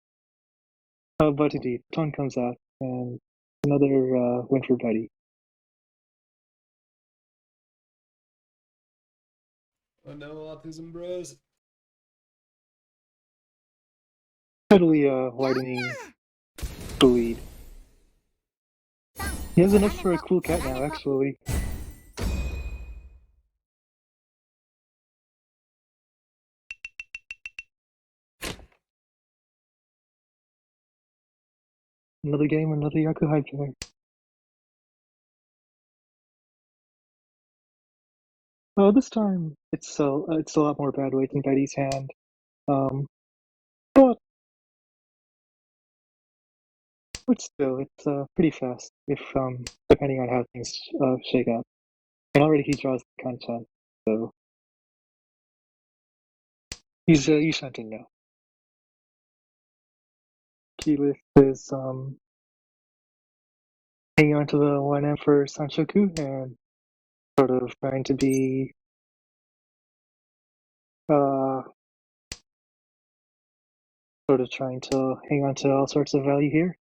But indeed, the pawn comes out, and another win for Betty. Oh no, autism bros. Totally widening the lead. He has enough for a cool cat now, actually. Another game, another Yaku High player. Oh, this time it's a lot more bad weight than Betty's hand. But still, it's pretty fast if depending on how things shake out. And already he draws the Kanchan, so he's shunting now. Keyleth is hanging on to the 1M for Sanshoku and sort of trying to be sort of trying to hang on to all sorts of value here.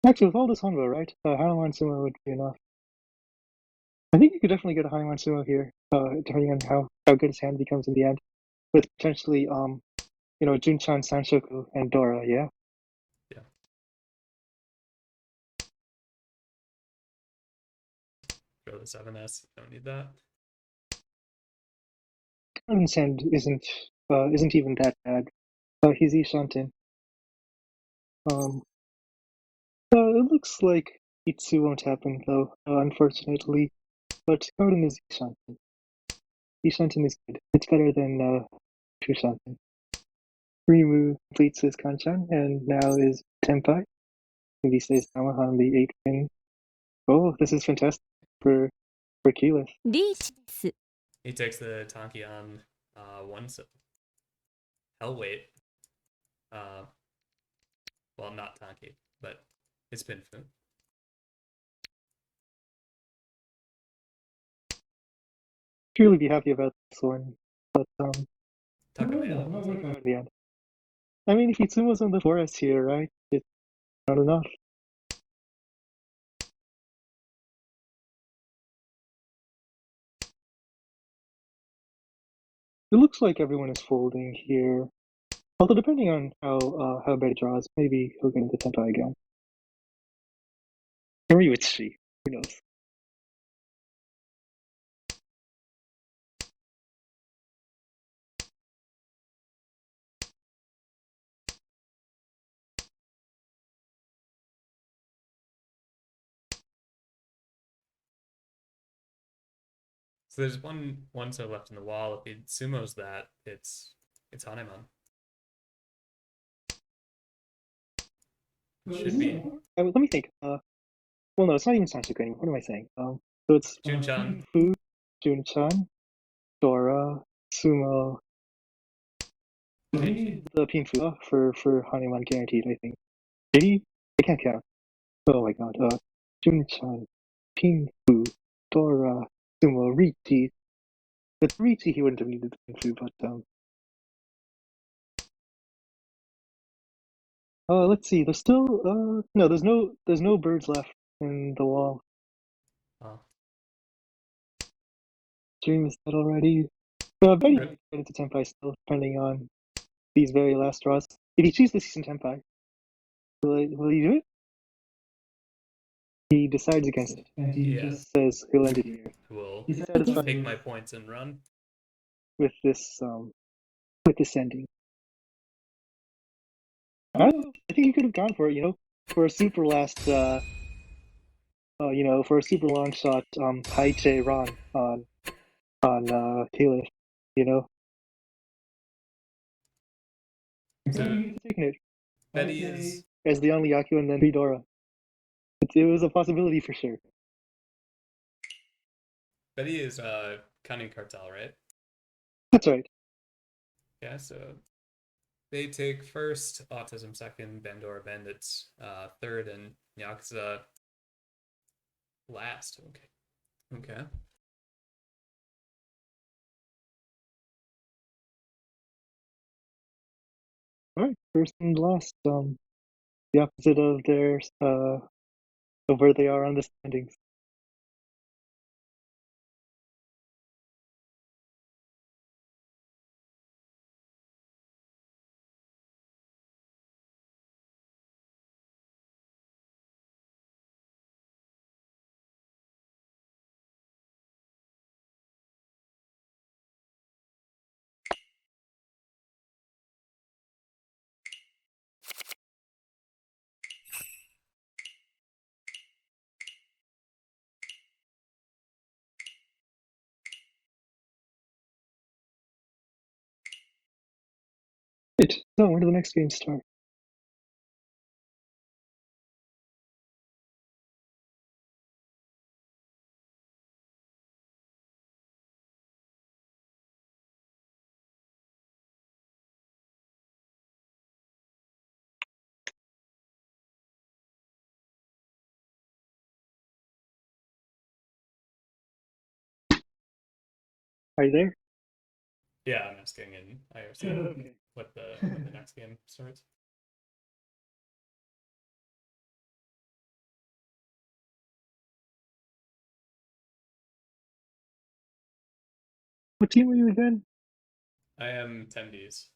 Actually, with all this Hanbo, right? Hanuman Sumo would be enough. I think you could definitely get a Hanuman Sumo here, depending on how good his hand becomes in the end. With potentially, Junchan, Sanshoku, and Dora, yeah? Yeah. Throw the 7S, you don't need that. Garden's hand isn't even that bad. He's Ishanten. It looks like Itsu won't happen, though, unfortunately. But Garden is Ishanten. Ishanten is good. It's better than Chushanten. Rimu completes his Kanchan, and now is Tenpai. And he stays Dama on the 8 pin. Oh, this is fantastic for Keyleth. He takes the Tanki on 1 hell weight. Well, not Tanki, but it's Pinfu. Truly be happy about this one, but Takamea. at the end. I mean, if Itsumo's in the forest here, right? It's not enough. It looks like everyone is folding here. Although depending on how Betty draws, maybe he'll get into Tentai again. Or maybe it's she. Who knows? So there's one so left in the wall. If he sumos that, it's Hanemon. Should be Let me think. Well, no, it's not even Sansuke anymore. What am I saying? So it's Jun-chan. Fu, Jun-chan, Dora, Sumo, Pinfu. the Pinfu for Hanuman guaranteed, I think. Did he? I can't count. Oh my god. Jun-chan, Pinfu, Dora, Sumo, Riichi. With Riichi, he wouldn't have needed the Pinfu, but let's see. There's still no. There's no birds left in the wall. Oh. Dream is dead already. Betty might get into Tenpai still, depending on these very last draws. If he chooses the season Tenpai, will he do it? He decides against it, and he just says he'll end it here. Will He satisfied take my points and run. with this ending. I think he could have gone for it, for a super last, for a super long shot, Haiche Ron on Caliph, So taking it Betty is as the only Yaku and then Ridora. It was a possibility for sure. Cunning Cartel, right? That's right. Yeah, so they take first, Autism second, Bandora Bandits third, and Yakuza last. Okay. Alright, first and last, the opposite of their of where they are on the standings. Right, so when do the next games start? Are you there? Yeah, I'm asking in IRC Okay. when the next game starts. What team were you again? I am 10Ds.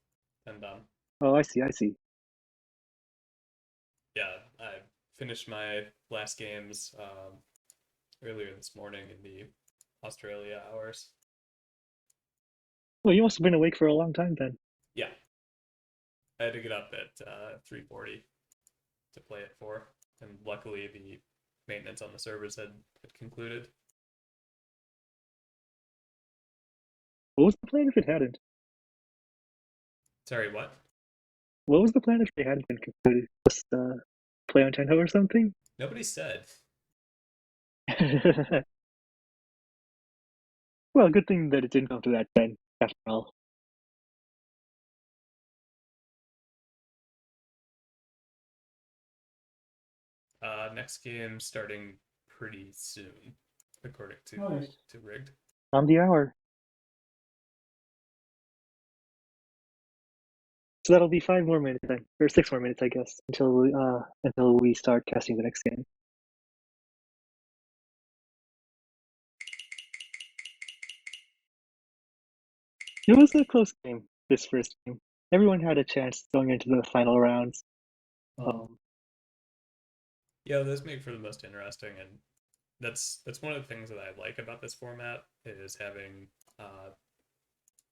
10 down. Oh, I see. Yeah, I finished my last games earlier this morning in the Australia hours. Well, you must have been awake for a long time then. Yeah. I had to get up at 3:40 to play at 4, and luckily the maintenance on the servers had concluded. What was the plan if it hadn't? Sorry, what? What was the plan if it hadn't been concluded? Just play on Tenho or something? Nobody said. Well, good thing that it didn't come to that then, after all. Next game starting pretty soon, according to Nice. to Rigged. On the hour. So that'll be 5 more minutes, or 6 more minutes, I guess, until we start casting the next game. It was a close game, this first game. Everyone had a chance going into the final rounds. Yeah, those make for the most interesting, and that's one of the things that I like about this format is having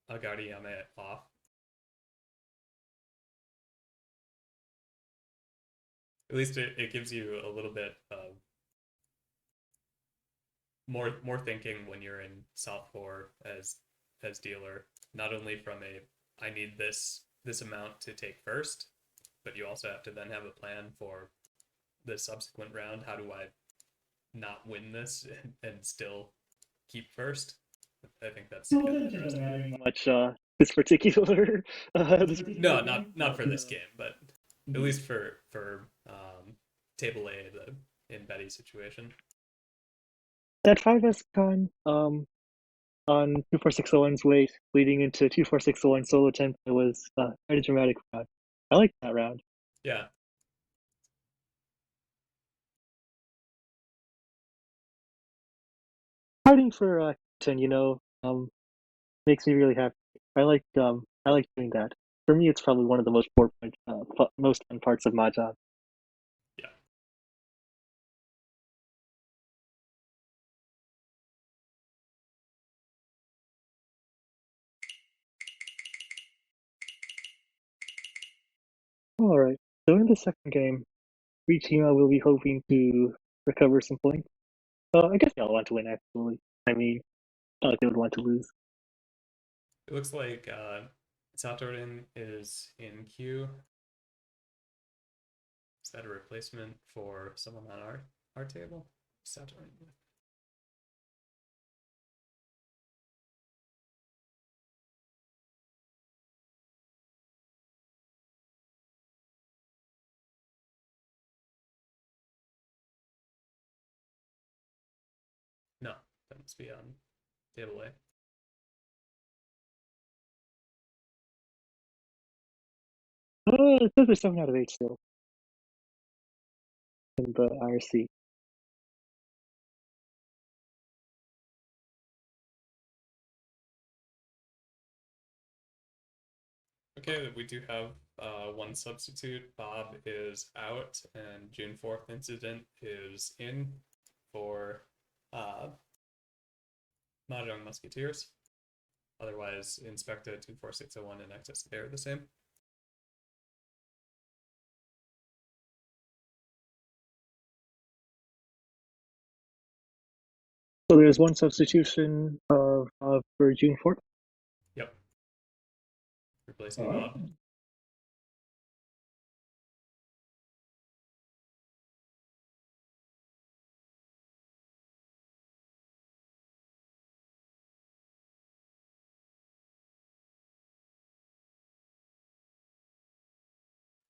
Agari-Yame off. At least it gives you a little bit of more thinking when you're in South 4 as dealer. Not only from I need this amount to take first, but you also have to then have a plan for the subsequent round. How do I not win this and still keep first? I think that's kind of interesting. Much this particular No, not for this game, but at least for table A, the in Betty's situation. That 5S con on 24601's weight leading into 24601 solo tempo was quite a dramatic round. I liked that round. Yeah. Fighting for 10, makes me really happy. I like doing that. For me, it's probably one of the most most fun parts of Mahjong. Yeah. All right. So in the second game, Riichima will be hoping to recover some points. I guess they all want to win, actually. I mean, not like they would want to lose. It looks like Satorin is in queue. Is that a replacement for someone on our table? Satorin. No, that must be on table A. It says there's 7 out of 8 still in the IRC. Okay, we do have one substitute. Bob is out, and June 4th incident is in for Mahjong Musketeers. Otherwise, Inspector 24601 and Excess Air are the same. So there's one substitution for June 4th. Yep. Replacing Bob.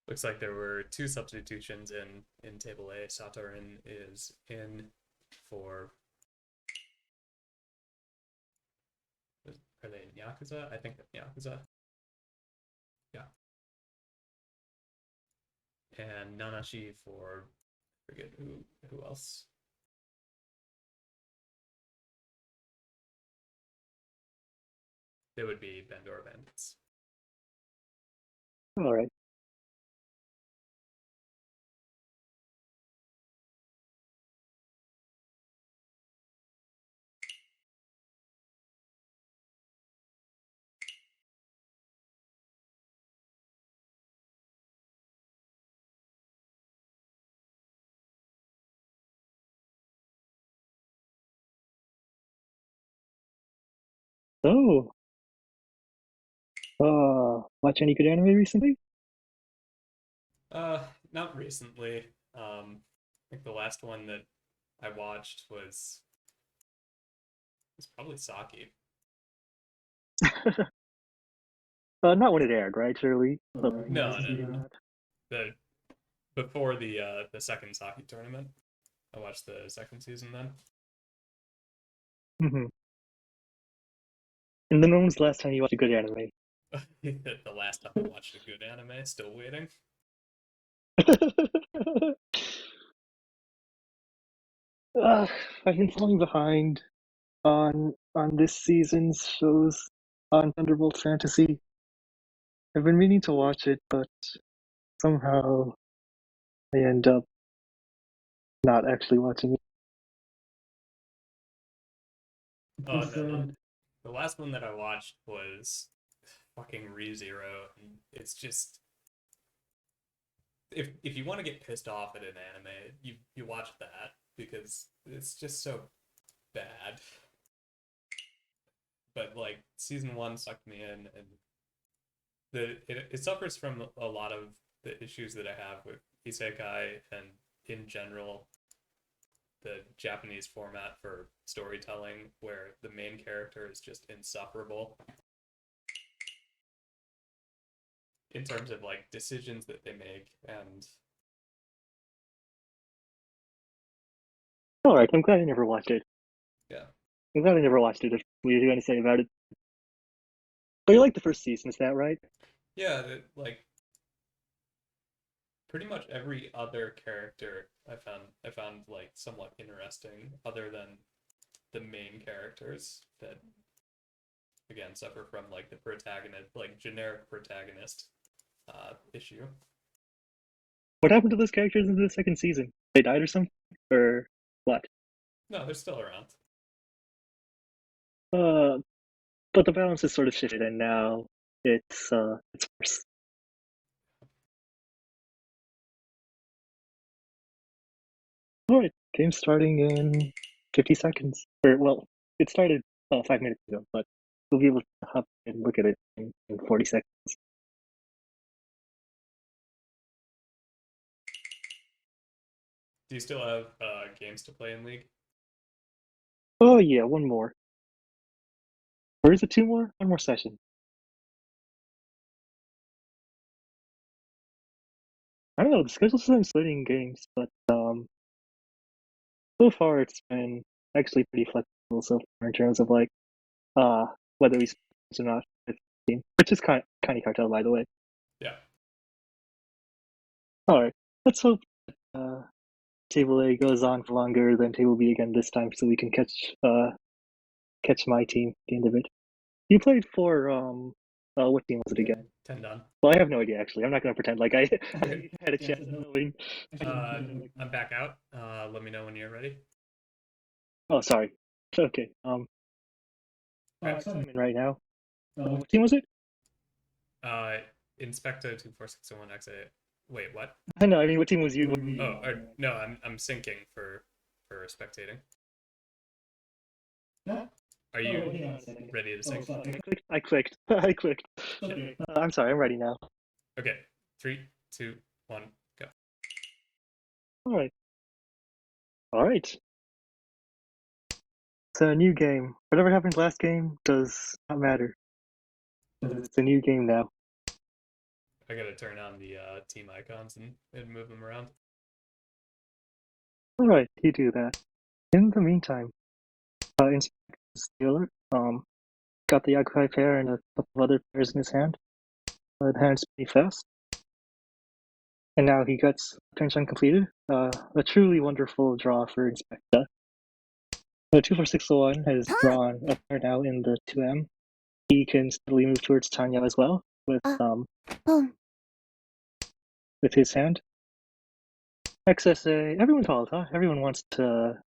Looks like there were 2 substitutions in table A. Satorin is in for. Are they in Yakuza? I think Yakuza. Yeah. And Nanashi for, I forget who else. They would be Bandora Bandits. All right. So, watch any good anime recently? Not recently. I think the last one that I watched was probably Saki. Not when it aired, right, Shirley? No. The before the second sake tournament. I watched the second season then. Mm-hmm. And then when was the last time you watched a good anime? The last time I watched a good anime, still waiting. I've been falling behind on this season's shows on Thunderbolt Fantasy. I've been meaning to watch it, but somehow I end up not actually watching it. Oh no, the last one that I watched was fucking ReZero, and it's just if you want to get pissed off at an anime, you watch that because it's just so bad. But like season one sucked me in, and it suffers from a lot of the issues that I have with isekai and in general the Japanese format for storytelling, where the main character is just insufferable in terms of like decisions that they make. And Alright, I'm glad I never watched it. yeah, I'm glad I never watched it, if what are you going to say about it? But you like the first season, is that right? yeah, like pretty much every other character I found like somewhat interesting, other than the main characters that again suffer from like the protagonist, like generic protagonist issue. What happened to those characters in the second season? They died or something? Or what? No, they're still around. But the balance is sort of shifted, and now it's worse. Alright, game's starting in 50 seconds. Or, well, it started 5 minutes ago, but we'll be able to hop and look at it in 40 seconds. Do you still have games to play in League? Oh yeah, one more. Or is it two more? One more session. I don't know, the schedule's still splitting games, but so far it's been actually pretty flexible so far in terms of like whether we split or not with the team, which is kind of cartel, by the way. Yeah. Alright, let's hope Table A goes on for longer than Table B again this time, so we can catch my team at the end of it. You played for what team was it again? Tendon. Well, I have no idea actually. I'm not gonna pretend like I had a chance of knowing. I'm back out. Let me know when you're ready. Oh, sorry. Okay. I'm in right now. What team was it? Inspecto 24601XA. Wait, what? I know. I mean, what team was you? Oh, no, I'm syncing for spectating. Are you ready to sync? I clicked. I clicked. I'm sorry. I'm ready now. Okay, 3, 2, 1, go. All right. All right. It's a new game. Whatever happened last game does not matter. It's a new game now. I gotta turn on the team icons and move them around. All right, you do that. In the meantime, Inspector Steeler got the Yakuai pair and a couple of other pairs in his hand. The hand's pretty fast. And now he gets turns uncompleted. A truly wonderful draw for Inspector. The 24601 has drawn a pair now in the 2M. He can steadily move towards Tanya as well with his hand. XSA, everyone calls, huh? Everyone wants to.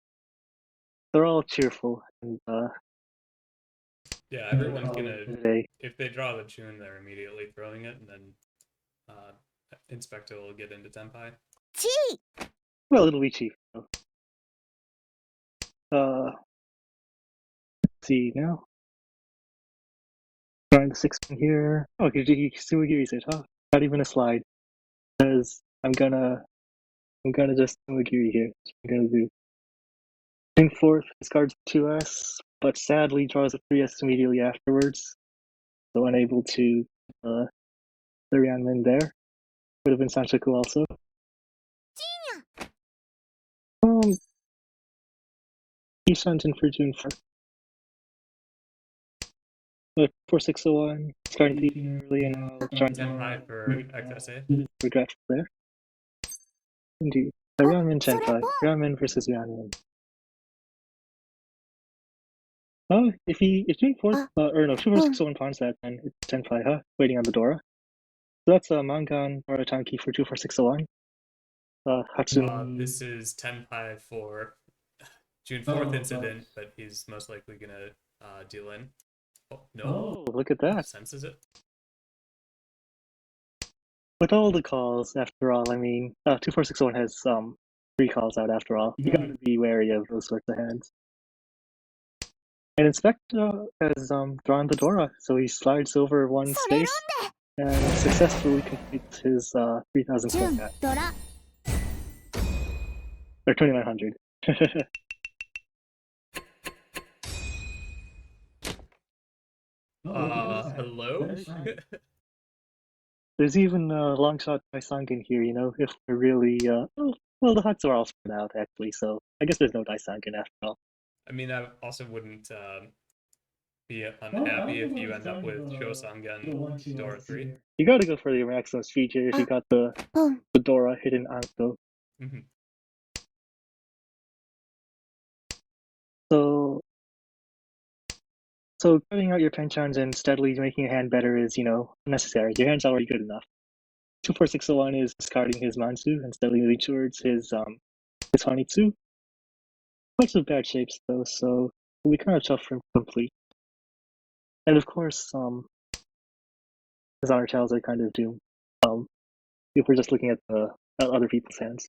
They're all cheerful and yeah, everyone's gonna. If they draw the tune, they're immediately throwing it, and then Inspector will get into Tenpai. Well, it'll be cheap. Let's see now. Trying the 6 one here. Oh, he Suagiri's it, huh? Not even a slide. Says I'm gonna just Suagiri here. That's what I'm gonna do. In fourth, discards 2S, but sadly draws a 3S immediately afterwards. So unable to the Yanmin there. Would have been Sanchoku also. He sent in for June 1st. 4601, starting to early, and I'll try and 10 pi for XSA. regret there. Indeed. Ryanman 10 pi. Ryanman versus Ryanman. If June 4th, or no, 2461 pawns that, then it's 10 pi, huh? Waiting on the Dora. So that's Mangan Dora Tanki for 2461. Hatsune. This is 10 pi for June 4th incident, but he's most likely gonna deal in. Oh, no. Oh, look at that. Senses it. With all the calls, after all, I mean, 2461 has 3 calls out after all. You gotta be wary of those sorts of hands. And Inspector has drawn the Dora, so he slides over one space and successfully completes his 3000 point hat. Or 2900. Hello? There's even a long shot by Sangen here, you know, if we're really, well, the huts are all spread out, actually, so I guess there's no Daisangen after all. I mean, I also wouldn't be unhappy if you end up with Shosangen Dora 3. You gotta go for the maximum speed here if you got the Dora hidden Anko. Mm-hmm. So cutting out your penchants and steadily making your hand better is, you know, necessary. Your hand's already good enough. 24601 is discarding his Mansu and steadily moving towards his Hanitsu. Lots of bad shapes though, so it'll be kind of tough for him to complete. And of course, his honor tells are kind of doomed. If we're just looking at the other people's hands.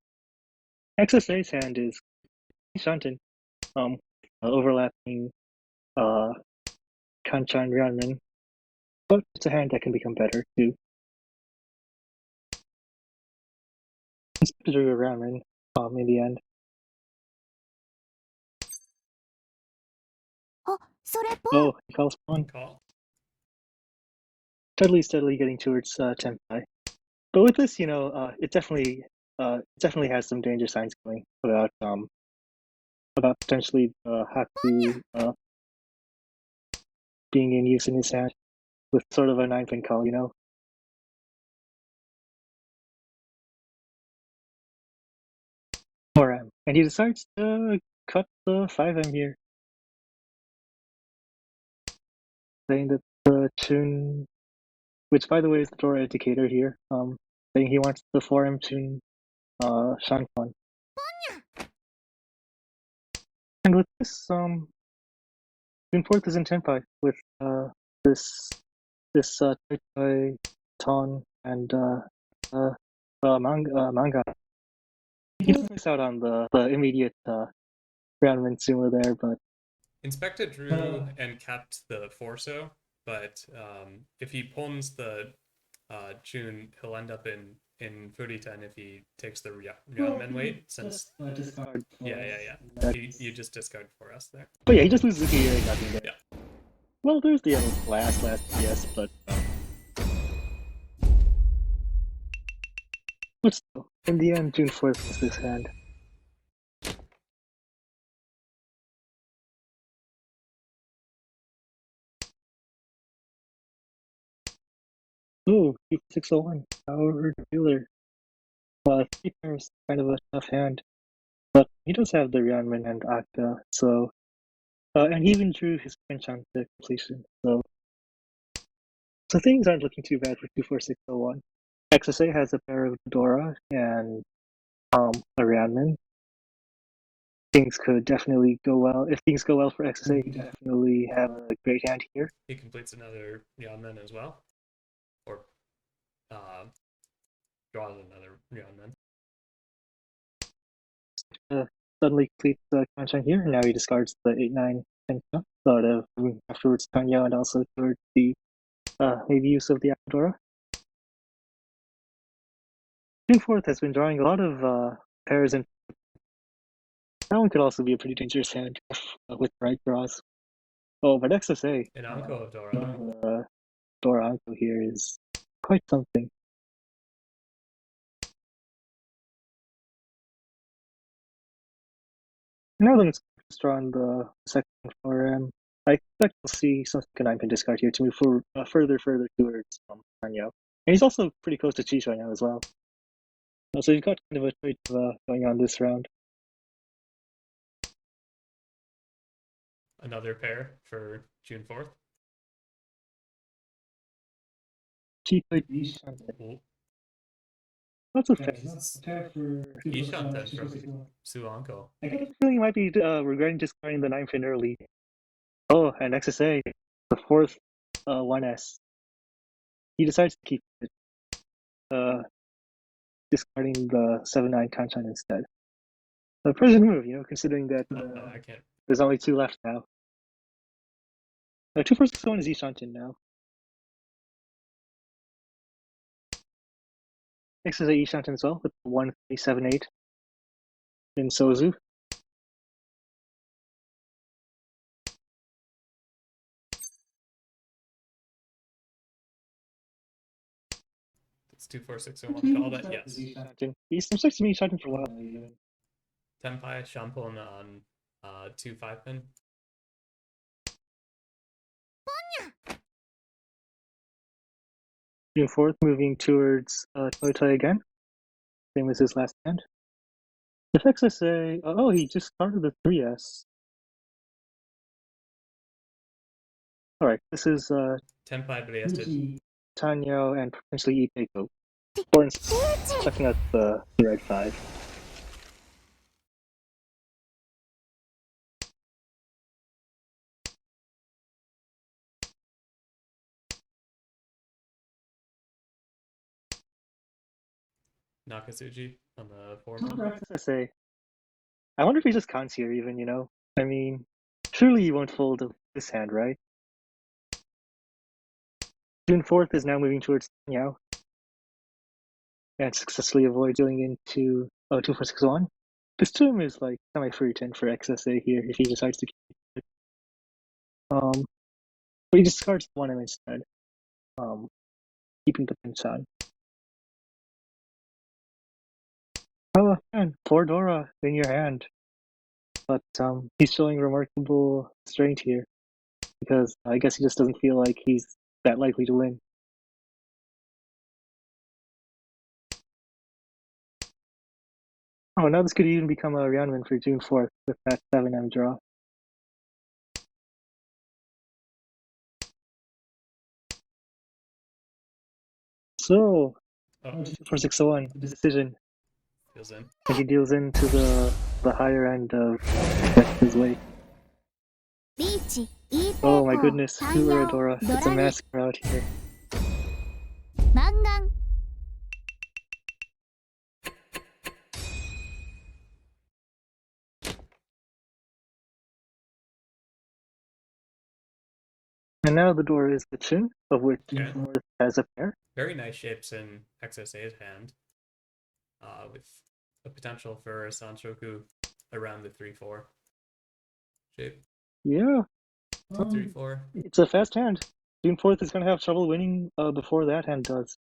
XSA's hand is Shanten, overlapping Kanchan Ryanman, but it's a hand that can become better too. Inspector Ryanman, in the end. Oh, he calls one. Call. Steadily getting towards Tenpai. But with this, you know, it definitely has some danger signs going about potentially Haku being in use in his hand with sort of a 9-pin call, you know. And he decides to cut the 5M here. Saying that the tune, which by the way is the Dora indicator here, saying he wants the 4M tune Shankwan. And with this, June 4th is in Tenpai with this Toitoi, Ton, and manga. He doesn't miss out on the immediate Groundman Sumo there, but Inspector drew and kept the Forso, but if he pawns the June, he'll end up in Furiten if he takes the Ryanman weight, since discard. you just discard for us there. But yeah, he just loses the gear, nothing there. Yeah. Well, there's the last yes, but still, in the end, June 4th was this hand. Ooh, 601, Power Dealer. 3 pairs, kind of a tough hand. But he does have the Ryanman and Akka, so and he even drew his Quinchon to completion, so things aren't looking too bad for 24601. XSA has a pair of Dora and a Ryanman. Things could definitely go well. If things go well for XSA, he definitely have a great hand here. He completes another Ryanman as well, or draws another Ryanman. Suddenly completes the Quinchon here, and now he discards the 8-9 Quinchon, sort of moving afterwards Kanyo and also towards the maybe use of the Dora. June 4th has been drawing a lot of pairs, and that one could also be a pretty dangerous hand with the right draws. Oh, but XSA, An Anko of Dora. Dora Anko here is quite something. Now that it's drawn on the second floor, I expect we'll see something I can discard here to move further towards Tanyo. And he's also pretty close to Chisha now as well. So you've got kind of a trade going on this round. Another pair for June 4th. Chipo That's a fair for Ishanten from Suanko. I get the feeling he might be regretting discarding the 9 fin early. Oh, and XSA, the fourth 1S. He decides to keep it, discarding the 7-9 Kanchan instead. A present move, considering that I can't. there's only 2 left now. 2-4-6-1 is Ishanten now. XSA Ishanten as well with 1-3-7-8 in Sozu. It's 2-4-6-1. Call that, yes. He seems like to me Ishanten for a while. Tenpai Shampon on 2-5 pin. June 4th, moving towards Toy again. Same as his last hand. If XSA, oh, he just started the 3S. Alright, this is Tenpai Briested. Tanyo and potentially Ipeko. Or checking out the red 5. Nakatsuji on the 4. XSA. I wonder if he just cons here even, I mean, surely you won't fold this hand, right? June 4th is now moving towards Tanyo. And successfully avoid going into 2-4-6-1. This term is like semi-free 10 for XSA here if he decides to keep it. But he discards 1M instead. Keeping the Pinchan. Oh man, 4 Dora in your hand. But he's showing remarkable strength here. Because I guess he just doesn't feel like he's that likely to win. Oh, now this could even become a round win for June 4th with that 7M draw. So, 2-4-6-1, decision. Feels in. And he deals into the higher end of his weight. Oh my goodness, who Uradora? It's a massacre out here. And now the door is the chin, of which Okay. has a pair. Very nice shapes in XSA's hand. With a potential for a Sanshoku around the 3-4 shape. Yeah. 3-4. It's a fast hand. June 4th is going to have trouble winning before that hand does.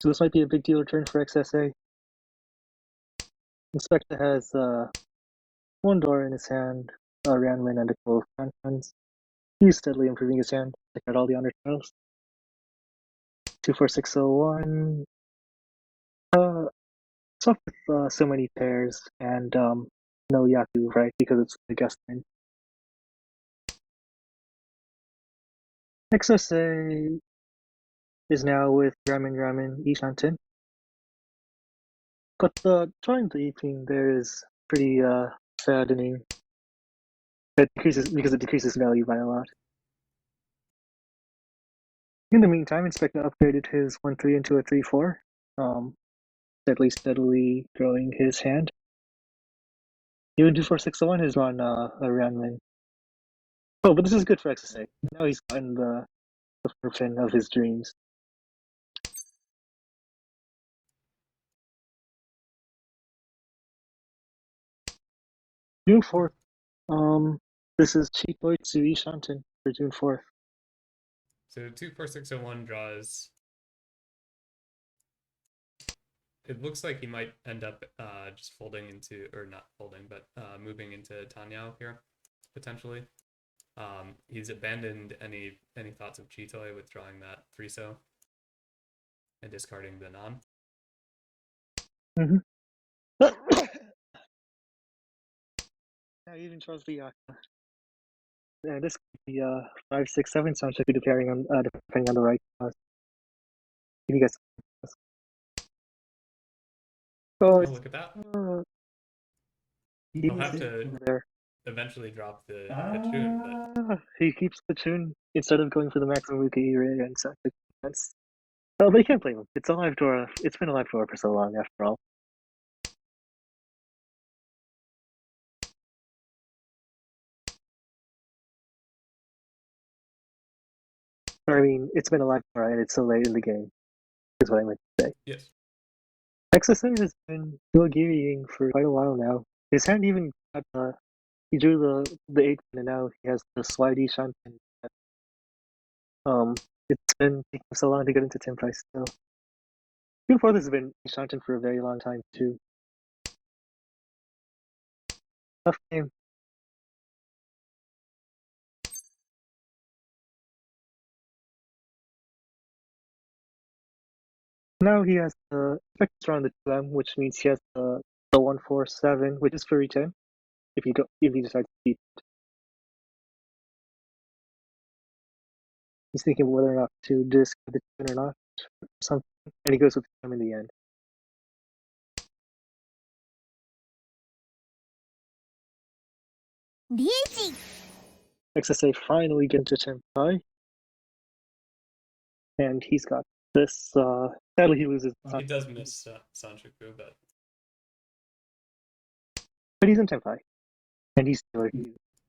So this might be a big deal return for XSA. Inspector has 1 door in his hand, a Ranwin and a couple of Kancans. He's steadily improving his hand. Check out all the honor tiles. 2-4-6-0-1. It's up with so many pairs and no Yaku, right? Because it's the guest line. XSA is now with Ramen Ishanten. But trying the evening there is pretty saddening. It decreases value by a lot. In the meantime, Inspector upgraded his 1-3 into a 3-4. Steadily growing his hand. Even 2-4-6-1 has run a Ranman. Oh, but this is good for XSA. Now he's gotten the fin of his dreams. June 4th. This is Chipo Tsui Shanten for June 4th. So 2-4-6-0-1 draws it looks like he might end up just folding into, or not folding, but moving into Tanyao here, potentially. He's abandoned any thoughts of Chitoi, withdrawing that 3-so and discarding the non. Now even trust the this could be 5, 6, 7 soundtrack depending on the right cause. If you guys. Oh, look at that. He'll He's have to there. eventually drop the tune, but He keeps the tune instead of going for the maximum Uke rate and such. Oh, but you can't blame him. It's a live Dora. It's been a live Dora for so long, after all. Or, I mean, it's been a live Dora and it's so late in the game, is what I meant to say. yes. Exosaur has been Gilgiriing for quite a while now. His hand even got he drew the 8 and now he has the Swidey Shanten. It's been taking so long to get into Tenpai still. Even before this has been Shanten for a very long time too. Tough game. Now he has the effects around the 2M, which means he has the 147, which is for return. If you decide to keep it. He's thinking whether or not to discard the tune or not, or something, and he goes with him in the end. Riichi! XSA finally gets into Tenpai, and he's got this. Sadly, he loses. He does miss Sanchoku, But he's in Tenpai, and he's still.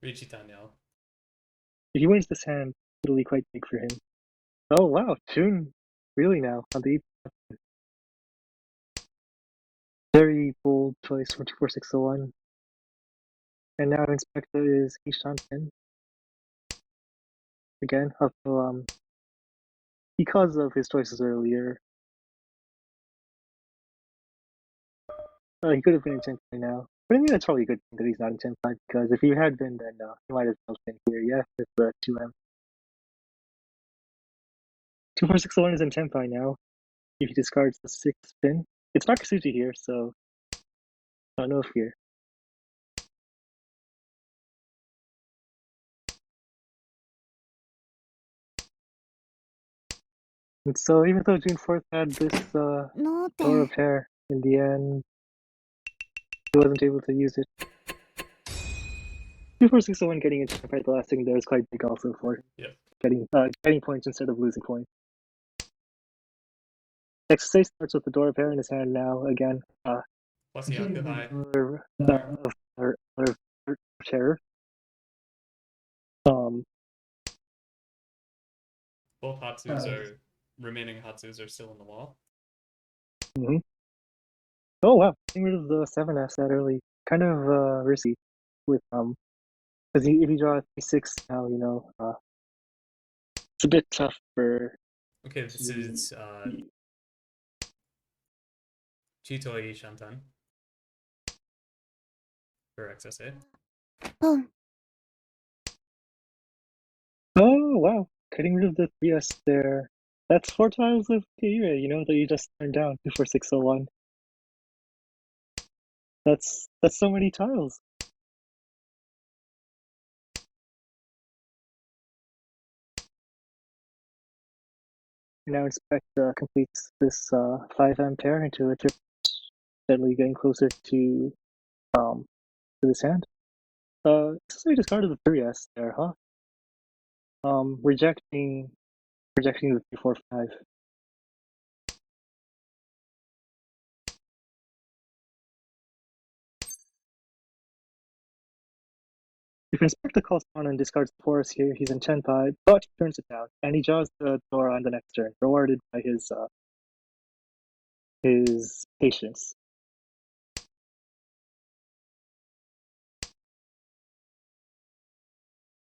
Riichi Tanyao. If he wins this hand, it'll be quite big for him. Oh wow, tune really now on the very bold choice from 24601. And now Inspector is Ishanten. Again, although because of his choices earlier, he could have been in Tenpai now. But I think that's probably a good thing that he's not in Tenpai, because if he had been, then he might have been here, yeah, with the 2M. 24601 is in Tenpai now. If he discards the 6 spin, it's not Kasuchi here, so no fear. And so even though June 4th had this No Dora 点 pair, in the end, he wasn't able to use it. 24601 getting into Tenpai at the last second there is quite big also for him. Yep. Getting points instead of losing points. XSA starts with the Dora pair in his hand now again. Plus Yaku High. Another terror. Both Hatsus are remaining Hatsus are still in the wall. Mm-hmm. Oh wow, getting rid of the 7S that early, kind of risky with because if you draw a 3-6 now, it's a bit tough for. Okay, this is Chitoi Shantan for XSA. ポン Oh wow, getting rid of the 3S there. That's 4 tiles of Keira, that you just turned down 24601. That's so many tiles. Now Inspect completes this 5M pair into a trip, steadily getting closer to this hand. So we discarded the 3S there, huh? Rejecting the 3-4-5. If Inspector calls on and discards the forest here, he's in Tenpai, but he turns it down, and he draws the Dora on the next turn, rewarded by his patience.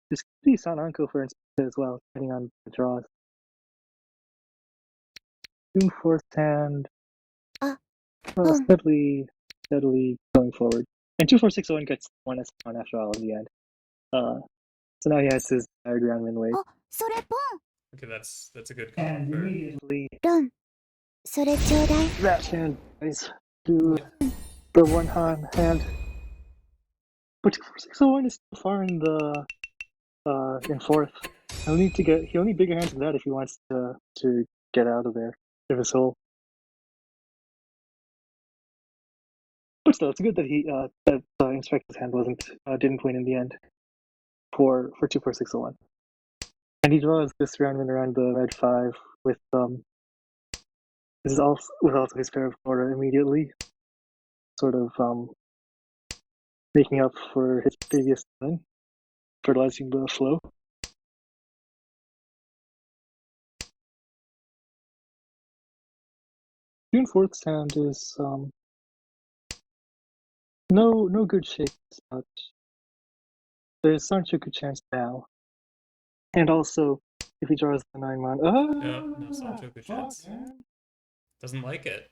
This could be Sananko for Inspector as well, depending on the draws. June 4th hand. steadily going forward. And 2461 gets 1S1 after all in the end. So now he has his desired round win weight. あ、それポ Okay, that's a good call. And For... immediately ン。ロン。それちょうだい。 that hand dies to the one hand. But 2461 is still far in the in fourth. He'll need bigger hands than that if he wants to get out of there of his hole. But still, it's good that that Inspector's hand didn't win in the end for 2461. And he draws this round win around the red 5 with also his pair of Flora immediately, sort of making up for his previous win, fertilizing the flow. June 4th's hand is no good shape, but there's such a good chance now. And also, if he draws the 9-man, no Sancho good chance. Doesn't like it.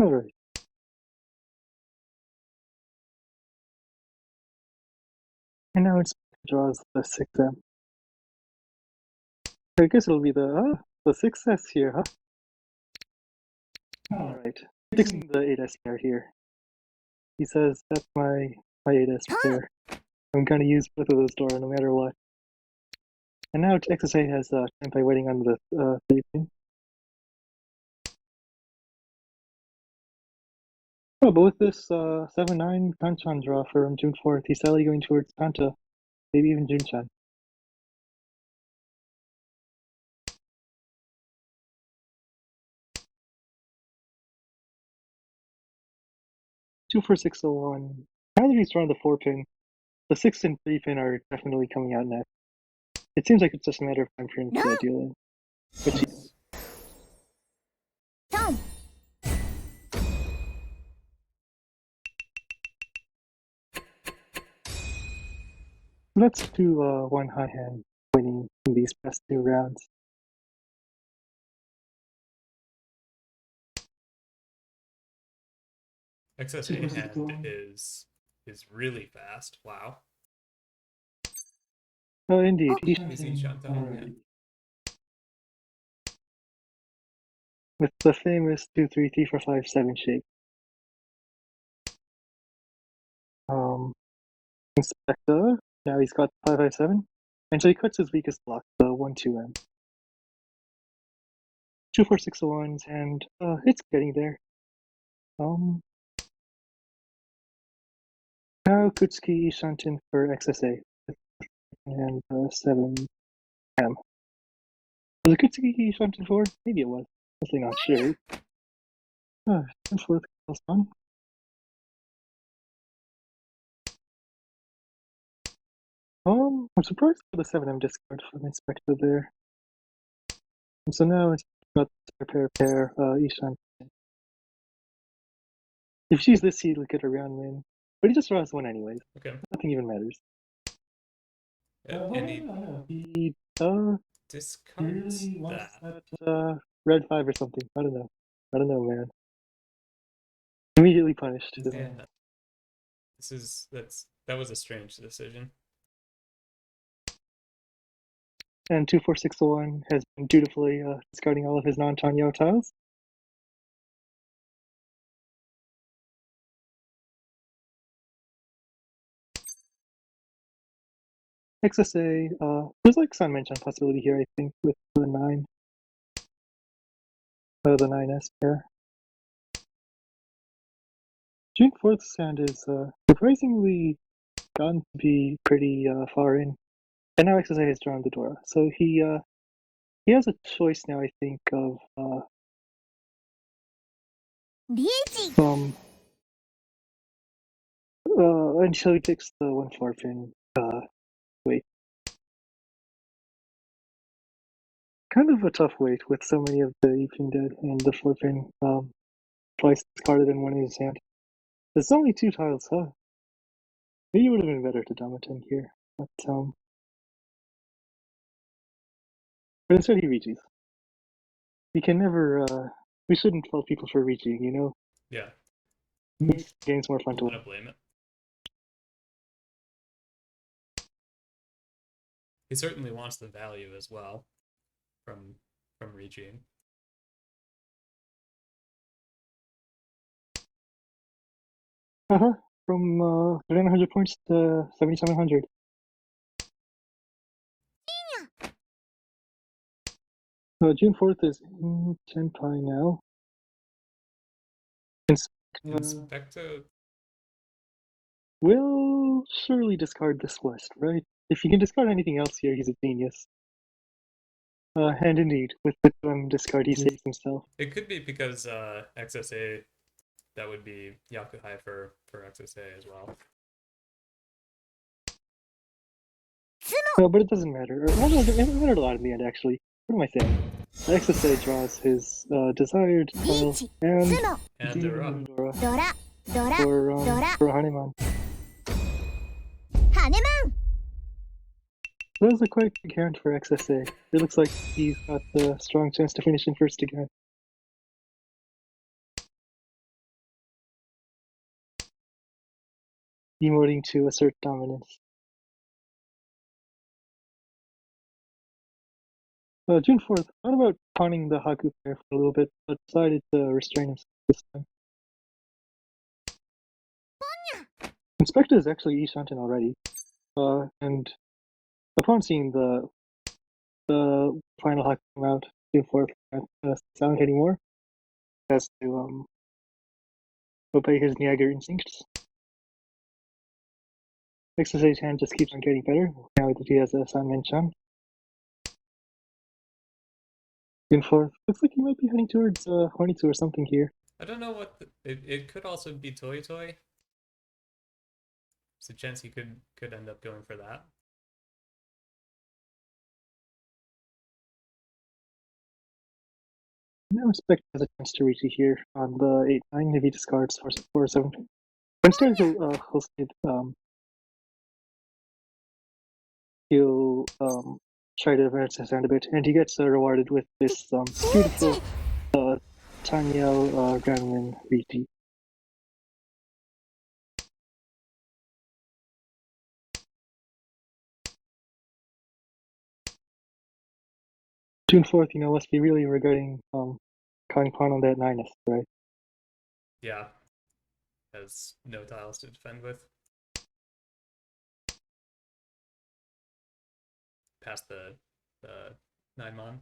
Alright. And now it's draws the 6M. I guess it'll be the 6S here, huh? Alright. Fixing the 8S pair here. He says, that's my 8S pair. I'm gonna use both of those Dora no matter what. And now XSA has Senpai waiting on the 3 pin. Oh, but with this 7-9 Kanchan draw from June 4th, he's sadly going towards Kanta, maybe even Junchan. Two for 601. Now that he's drawn the 4 pin, the 6 and 3 pin are definitely coming out next. It seems like it's just a matter of time for him to deal in. Which Tom. let's do one high hand winning in these past 2 rounds. XSA hand is really fast. Wow. Oh, indeed. He's Easy Jantama, yeah. with the famous 2-3-3-4-5-7 shape. Inspector. Now he's got 5-5-7. And so he cuts his weakest block, the 1-2M. 2-4-6-1s, and it's getting there. Now Kutsuki Shantin for XSA. And 7M. Was it Kutsuki Shantin 4? Maybe it was. Honestly not sure. 4th calls on. I'm surprised for the 7M discard from Inspector there. And so now it's got pair, Ishan. If she's this seed, we get a round win. But he just draws 1 anyways. Okay. Nothing even matters. And he discards that. Red 5 or something. I don't know, man. Immediately punished. Yeah. That was a strange decision. And 2-4-6-1 has been dutifully discarding all of his non-Tanyo tiles. XSA, there's like some mention possibility here, I think, with the 9. The 9S pair. June 4th's hand is surprisingly gotten to be pretty far in. And now XSA has drawn the Dora. So he has a choice now, I think, of Riichima. and so he picks the 1-4 pin. Wait. Kind of a tough wait with so many of the E-pin dead and the 4 pin twice discarded in one in his hand. There's only 2 tiles, huh? Maybe it would have been better to dump it in here, but But instead he reaches. We can never, we shouldn't fault people for reaching, you know? Yeah, It makes games more fun to I win. don't blame it. He certainly wants the value as well from reaching. From 3,900 points to 7,700. June 4th is in Senpai now. Inspector. Will surely discard this list, right? If he can discard anything else here, he's a genius. And indeed, with the discard, he saves himself. It could be because XSA, that would be Yakuhai for XSA as well. But it doesn't matter. Well, no, it mattered a lot in the end, actually. What am I saying? XSA draws his desired tile and Dora. for Haneman. That was a quite big hand for XSA. It looks like he's got the strong chance to finish in first again. Emoting to assert dominance. June 4th, thought about pawning the Haku pair for a little bit, but decided to restrain himself this time. Inspector is actually Ishanten already, and upon seeing the final Haku come out, June 4th, can't sound anymore, has to obey his Niagara instincts. XSA's hand just keeps on getting better, now that he has a Sanmen-chan. June 4th, looks like he might be heading towards Honitsu or something here. I don't know what it could also be Toy Toy. There's a chance he could end up going for that. No respect has a chance to reach it here on the 8-9 if he discards 4-7. But instead he'll try to advance his hand a bit, and he gets rewarded with this beautiful Tanyao Granlin VT. June 4th, must be really regretting calling pawn on that 9th, right? Yeah. Has no tiles to defend with. Past the 9-mon.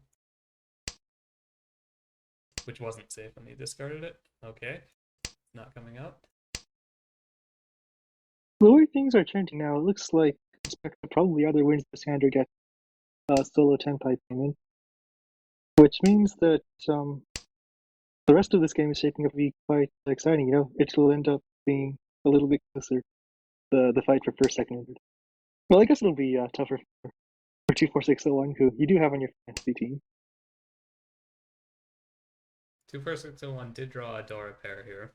Which wasn't safe when he discarded it. Okay. Not coming up. The way things are trending now, it looks like Inspector probably either wins this hand or gets solo 10-pipe payment. Which means that the rest of this game is shaping up to be quite exciting, It will end up being a little bit closer, the fight for first, second, and third. Well, I guess it'll be tougher for 24601, who you do have on your fantasy team. 24601 did draw a Dora pair here.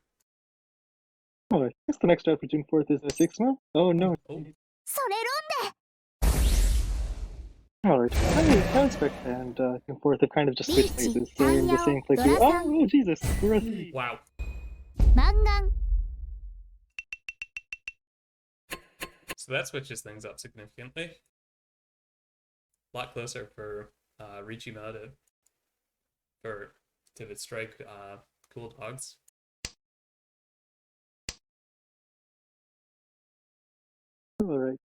Oh, I guess the next out for June 4th is a 6-month? Oh, no. Oh. Alright, I expect and June 4th have kind of just switched places. They're in the same place. Oh, Jesus. We're a Wow. So that switches things up significantly. A lot closer for Riichima to strike CoolDogz. Alright.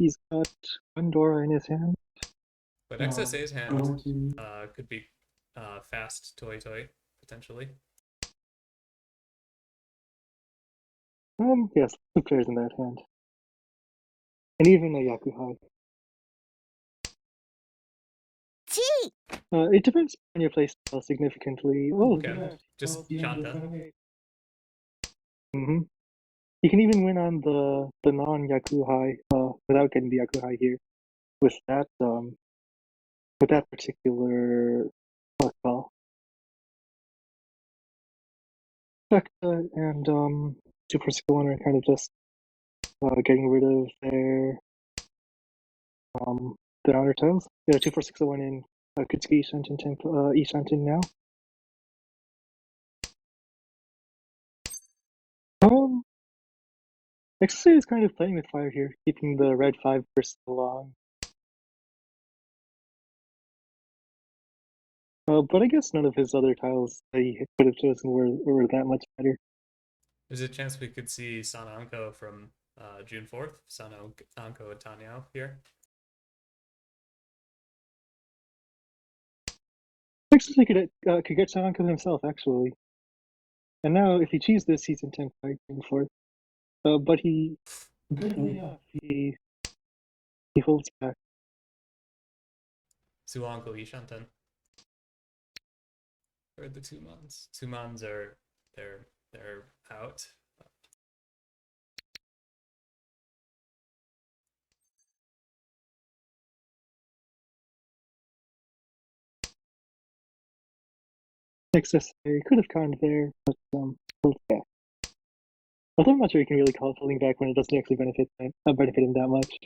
He's got one Dora in his hand. But XSA's hand could be fast Toy Toy, potentially. Yes, 2 players in that hand. And even a Yakuhai. It depends on your playstyle significantly. Oh, Okay, just Janta. Mm-hmm. You can even win on the non-Yakuhai without getting the Yakuhai here. With that particular call. And 24601 are kind of just getting rid of the honor tiles. 24601 in Kutsuki Ishanten Ishanten now. XSA is kind of playing with fire here, keeping the red 5 for so long. But I guess none of his other tiles that he could have chosen were that much better. There's a chance we could see Sananko from June 4th, Sananko Tanyao here. XSA could get Sananko himself, actually. And now, if he cheats this, he's in 10th by June 4th. But he holds back. Suanko Ishanten. Or the 2 mons. 2 mons are they're out. XSA could have conned there, but holds back. Although I'm not sure you can really call it holding back when it doesn't actually benefit him that much.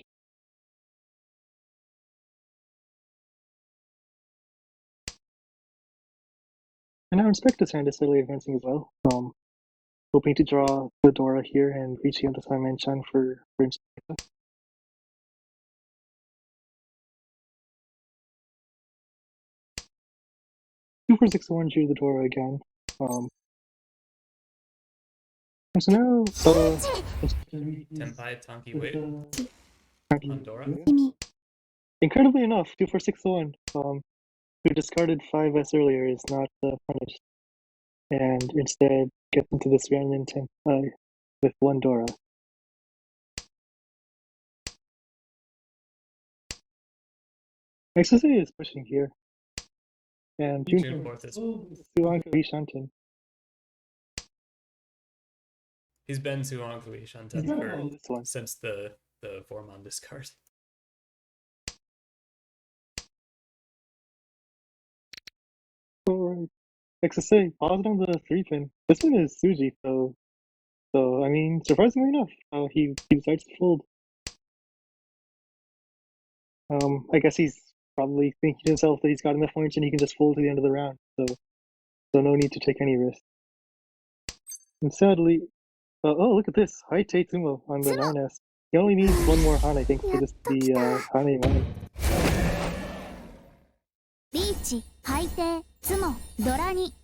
And now Inspector's hand is steadily advancing as well. Hoping to draw the Dora here and Riichima the Saimenchan for Inspector. Super 601 drew the Dora again. So now Tenpai Tanki Wave on Dora. Incredibly enough, 2461, who discarded 5S earlier, is not punished, and instead gets into this round in Tenpai with 1 Dora. XSA is pushing here. And June 4th is Suanko Ishanten. He's been Suanko Ishanten since the 4-mon discard. Alright. XSA, paused on the 3-pin. This one is Suji, so I mean, surprisingly enough, he decides to fold. I guess he's probably thinking to himself that he's got enough points and he can just fold to the end of the round, so no need to take any risk. And sadly, oh, look at this, High Teitsumo on the 9S. He only needs 1 more Han, I think, for this to be Hane Mine. リーチ海底ツモドラに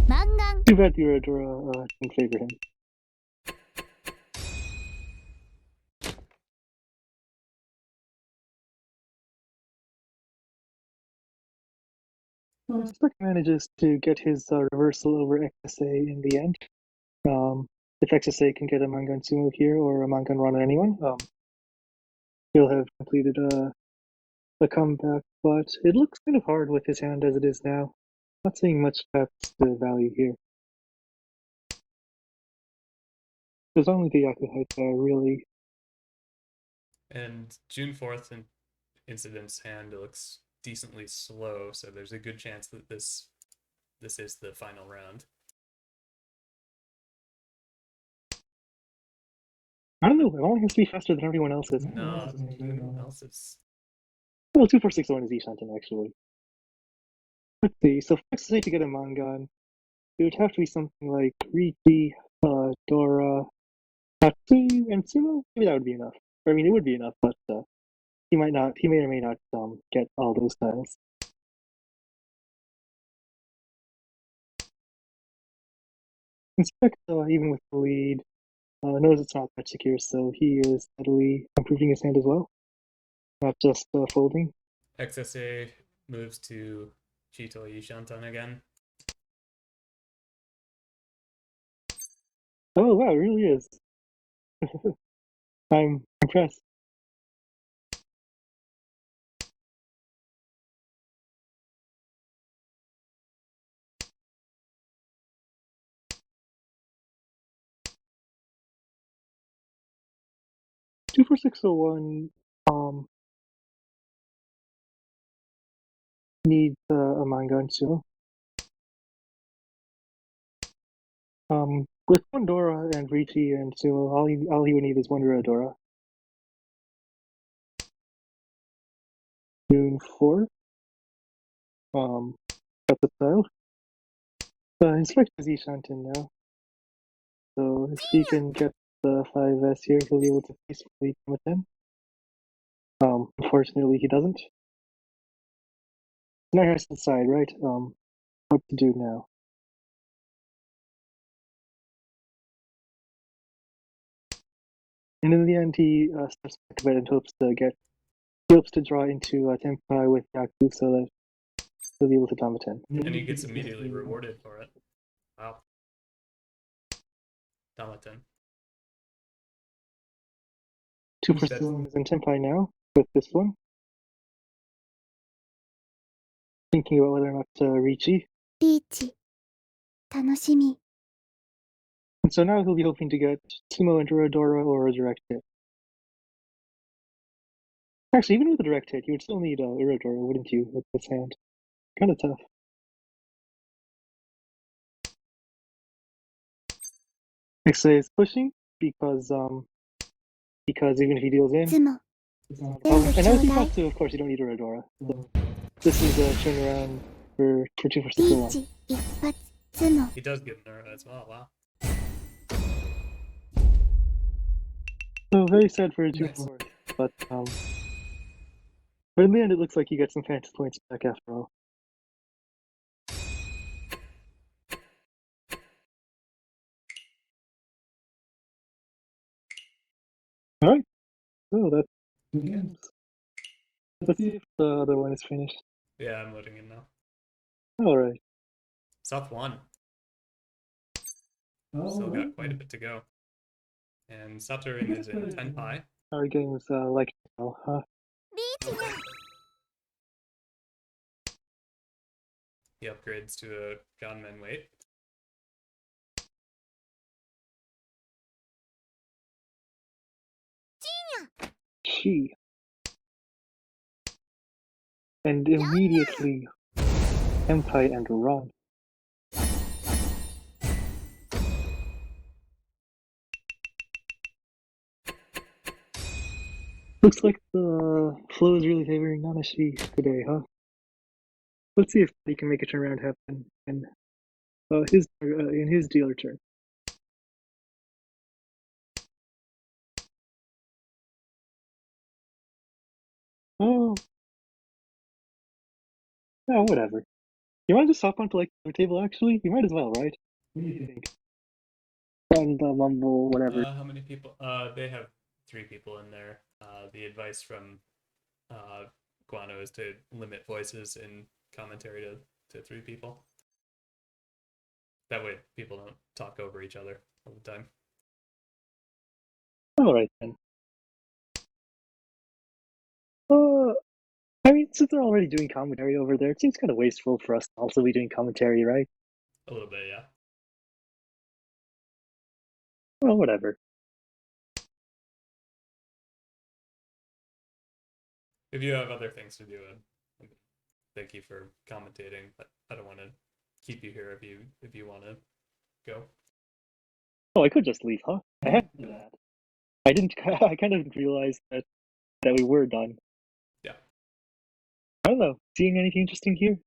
マンガン Too bad the Uradora didn't favor him. Spec manages to get his reversal over XSA in the end. If XSA can get a Mangan Sumo here or a Mangan run on anyone, he'll have completed a comeback, but it looks kind of hard with his hand as it is now. Not seeing much depth to value here. There's only the Yakuhaita, really. And June 4th Incident's hand looks decently slow, so there's a good chance that this is the final round. I don't know, it only has to be faster than everyone else's. No, everyone else's. Well, 2461 is Ishanten, actually. Let's see, so for XSA to get a Mangan, it would have to be something like Riichi, Dora, Tatsu, and Sumo. Maybe that would be enough. Or, I mean, it would be enough, but he may or may not get all those tiles. Inspect, even with the lead, knows it's not that secure, so he is steadily improving his hand as well. Not just folding. XSA moves to Chito Ishanten again. Oh wow, it really is. I'm impressed. Two for 601 needs a Mangan Sumo. With 1 Dora and Riichi and Sumo, all he would need is 1 Uradora. June 4th. Got the style. Instruct is Ishanten now. So if he can get the 5S here, he'll be able to peacefully come at 10. Unfortunately, he doesn't. Now he has to decide, right? What to do now. And in the end, he steps back a bit and hopes to draw into Tenpai with Yaku so that he'll be able to Dama 10. And he gets immediately rewarded for it. Wow. Dama 10. 2 for Saloon is in Tenpai now with this one. Thinking about whether or not to Riichi. リーチ楽しみ And so now he'll be hoping to get Sumo into Rodora or a direct hit. Actually, even with a direct hit, you would still need Rodora, wouldn't you, with this hand? Kind of tough. Nexa is pushing because even if he deals in, いつも it's not a problem. And now if he wants to, of course, you don't need a Rodora. So this is a turnaround for 2 for 6 リー 1. チ一発頭脳 He does get an error as well. Wow. So very sad for a 2 4, but in the end, it looks like he gets some fantasy points back after all. Alright, so that's 2 games. Let's see if the other one is finished. Yeah, I'm loading in now. Alright. South won. Still got quite a bit to go. And Saturin is in Tenpai. Our game's like now, huh? リーチ He upgrades to a gunman weight. She. And immediately, Empire and Ron. Looks like the flow is really favoring Nanashi today, huh? Let's see if he can make a turnaround happen in his dealer turn. Oh, yeah, whatever. You want to just hop onto like the table? Actually, you might as well, right? What do you think? On the Mumble, whatever. How many people? They have 3 people in there. The advice from Guano is to limit voices in commentary to 3 people. That way people don't talk over each other all the time. Alright then. I mean, since they're already doing commentary over there, it seems kind of wasteful for us to also be doing commentary, right? A little bit, yeah. Well, whatever. If you have other things to do, thank you for commentating, but I don't want to keep you here if you want to go. Oh, I could just leave, huh? I had to do that. I didn't. I kind of didn't realize that we were done. Yeah. I don't know. Seeing anything interesting here?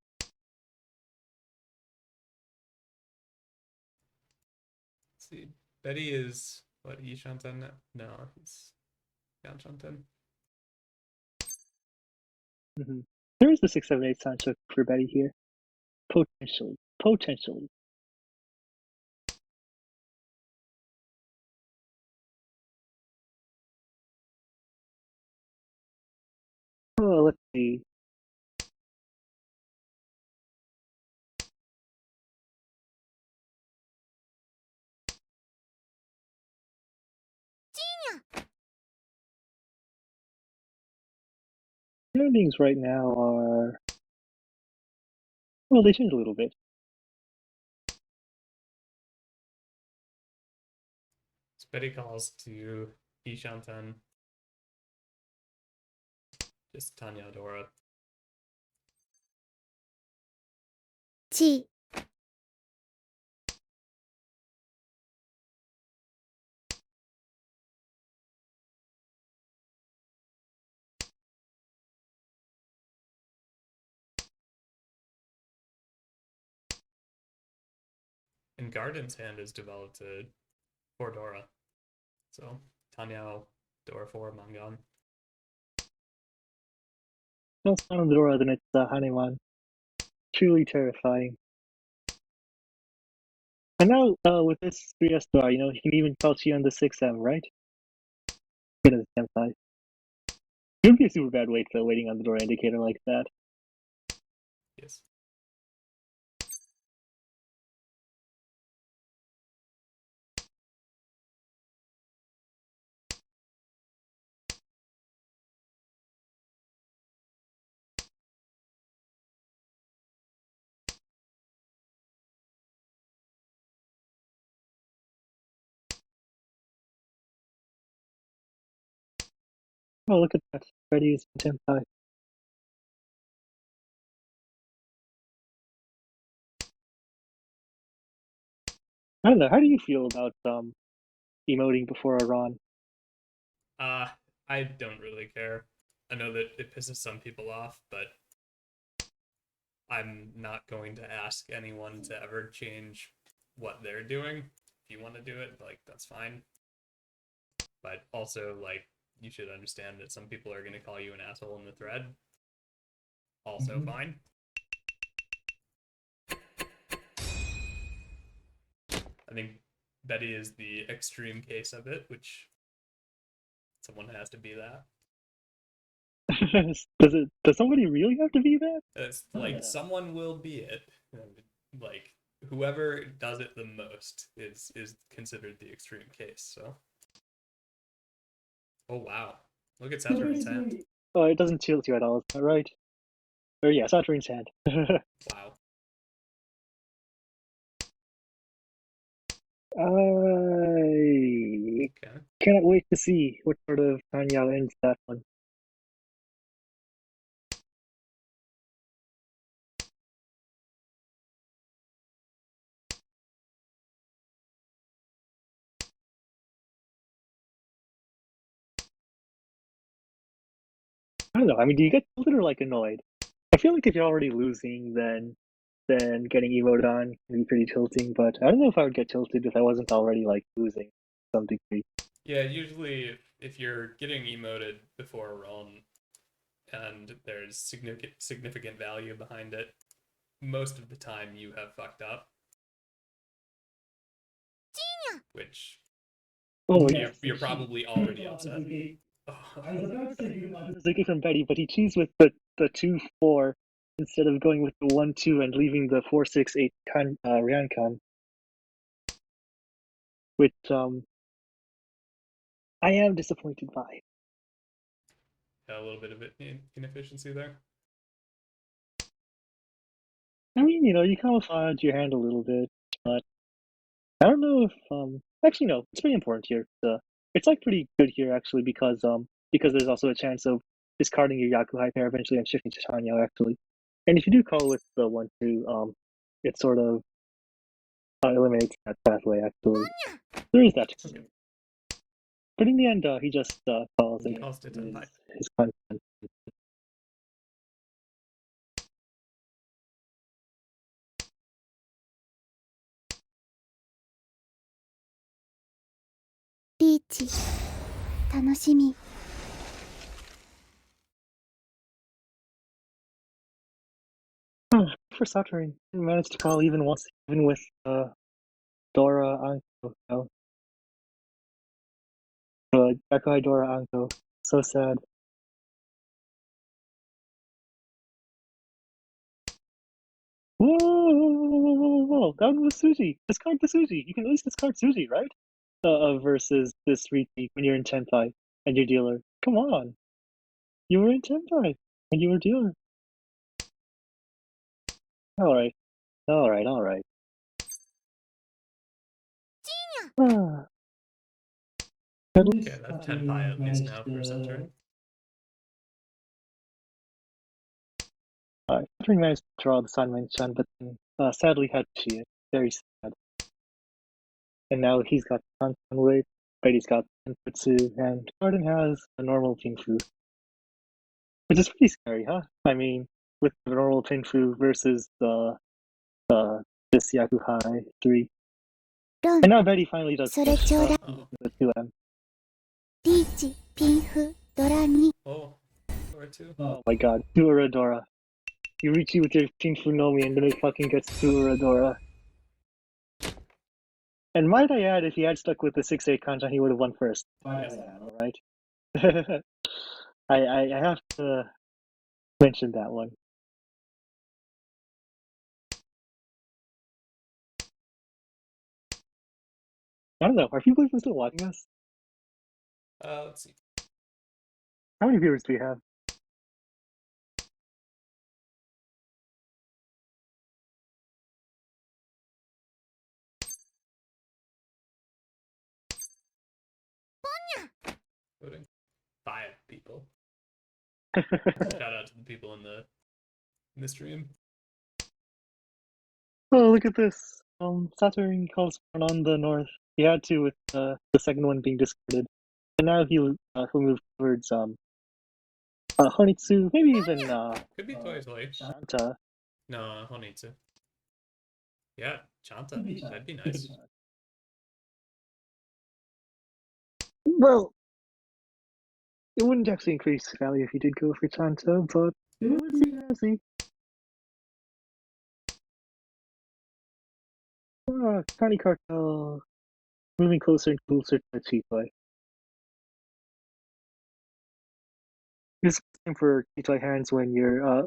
Let's see. Betty is what, Ishanten now? No, he's Yanshanten. Mm-hmm. There is the 678 Sancho for Betty here. Potentially. Potentially. Oh, let's see. Standings right now are, well, they changed a little bit. So Betty calls to Ishanten. Just Tanya Dora. チ And Garden's hand is developed to 4 Dora. So Tanyao, Dora 4, Mangan. No, it's not on the Dora, then it's Haneman. Truly terrifying. And now, with this 3S Dora, you know, he can even couch you on the 6M, right? Get a senpai. It would be a super bad wait, though, waiting on the Dora indicator like that. Yes. Oh, look at that. Freddy's senpai. I don't know, how do you feel about emoting before a Ron? I don't really care. I know that it pisses some people off, but I'm not going to ask anyone to ever change what they're doing. If you want to do it, like, that's fine. But also, like, you should understand that some people are going to call you an asshole in the thread. Also fine. I think Betty is the extreme case of it, which someone has to be that. Does somebody really have to be that? It's like someone will be it. Like whoever does it the most is considered the extreme case. So, oh wow, look at Saturn's hand. Oh, it doesn't tilt you at all, is that right? Or yeah, Saturn's hand. Wow. I cannot wait to see what sort of Tanyao ends that one. I don't know. I mean, do you get tilted or like annoyed? I feel like if you're already losing, then getting emoted on can be pretty tilting. But I don't know if I would get tilted if I wasn't already like losing to some degree. Yeah, usually if you're getting emoted before a run and there's significant value behind it, most of the time you have fucked up. Which you're probably already upset. I was about to say Zuki from Betty, but he cheats with the 2-4 instead of going with the 1-2 and leaving the 4-6-8 Ryankan. Which I am disappointed by. A little bit of inefficiency there. I mean, you know, you camouflage your hand a little bit, but I don't know if actually no, it's pretty important here. It's like pretty good here actually because there's also a chance of discarding your Yaku high pair eventually and shifting to Tanya actually. And if you do call with the 1-2, it sort of eliminates that pathway actually. There is that. Okay. But in the end, he just calls and Calls to Tenpai. his content. Riichi 楽しみ For Saturn, he managed to call even once, even with Dora Anko. No. Yakuhai Dora Anko. So sad. Whoa! That was Suji. Discard the Suji. You can at least discard Suji, right? Versus this Riichi when you're in Tenpai and you're dealer. Come on. You were in Tenpai and you were dealer. Alright. Alright. Ah. Okay, that's Tenpai at least now for Saturn. Saturn managed to draw the Sanmen-chan, but then sadly had to cheat it. Very sad. And now he's got Kansan weight, Betty's got Tenputsu, and Garden has a normal Pinfu. Which is pretty scary, huh? I mean, with the normal Pinfu versus this Yakuhai 3. ロン And now Betty finally does それちょうだい Oh, the 2M. リーチピンフドラ2 oh, or two. Oh my god, Suaradora. You reach you with your King Funomi and then it fucking gets Suaradora. And might I add, if he had stuck with the 6-8 Kanjan, he would have won first. Yes. Right? I have to mention that one. I don't know, are people even still watching us? Let's see. How many viewers do we have? Voting. 5 people. Shout out to the people in the stream. Oh, look at this. Saturn calls on the north. He had to with the second one being discarded. And now he'll move towards Honitsu, maybe even Could be Toy Toy. Shanta. No, Honitsu. Yeah, Chanta. That'd be nice. Well, it wouldn't actually increase value if you did go for Chanta, but it would be nasty. Tiny Cartel moving closer and closer to the cheap play. This is the same for Toy hands when you're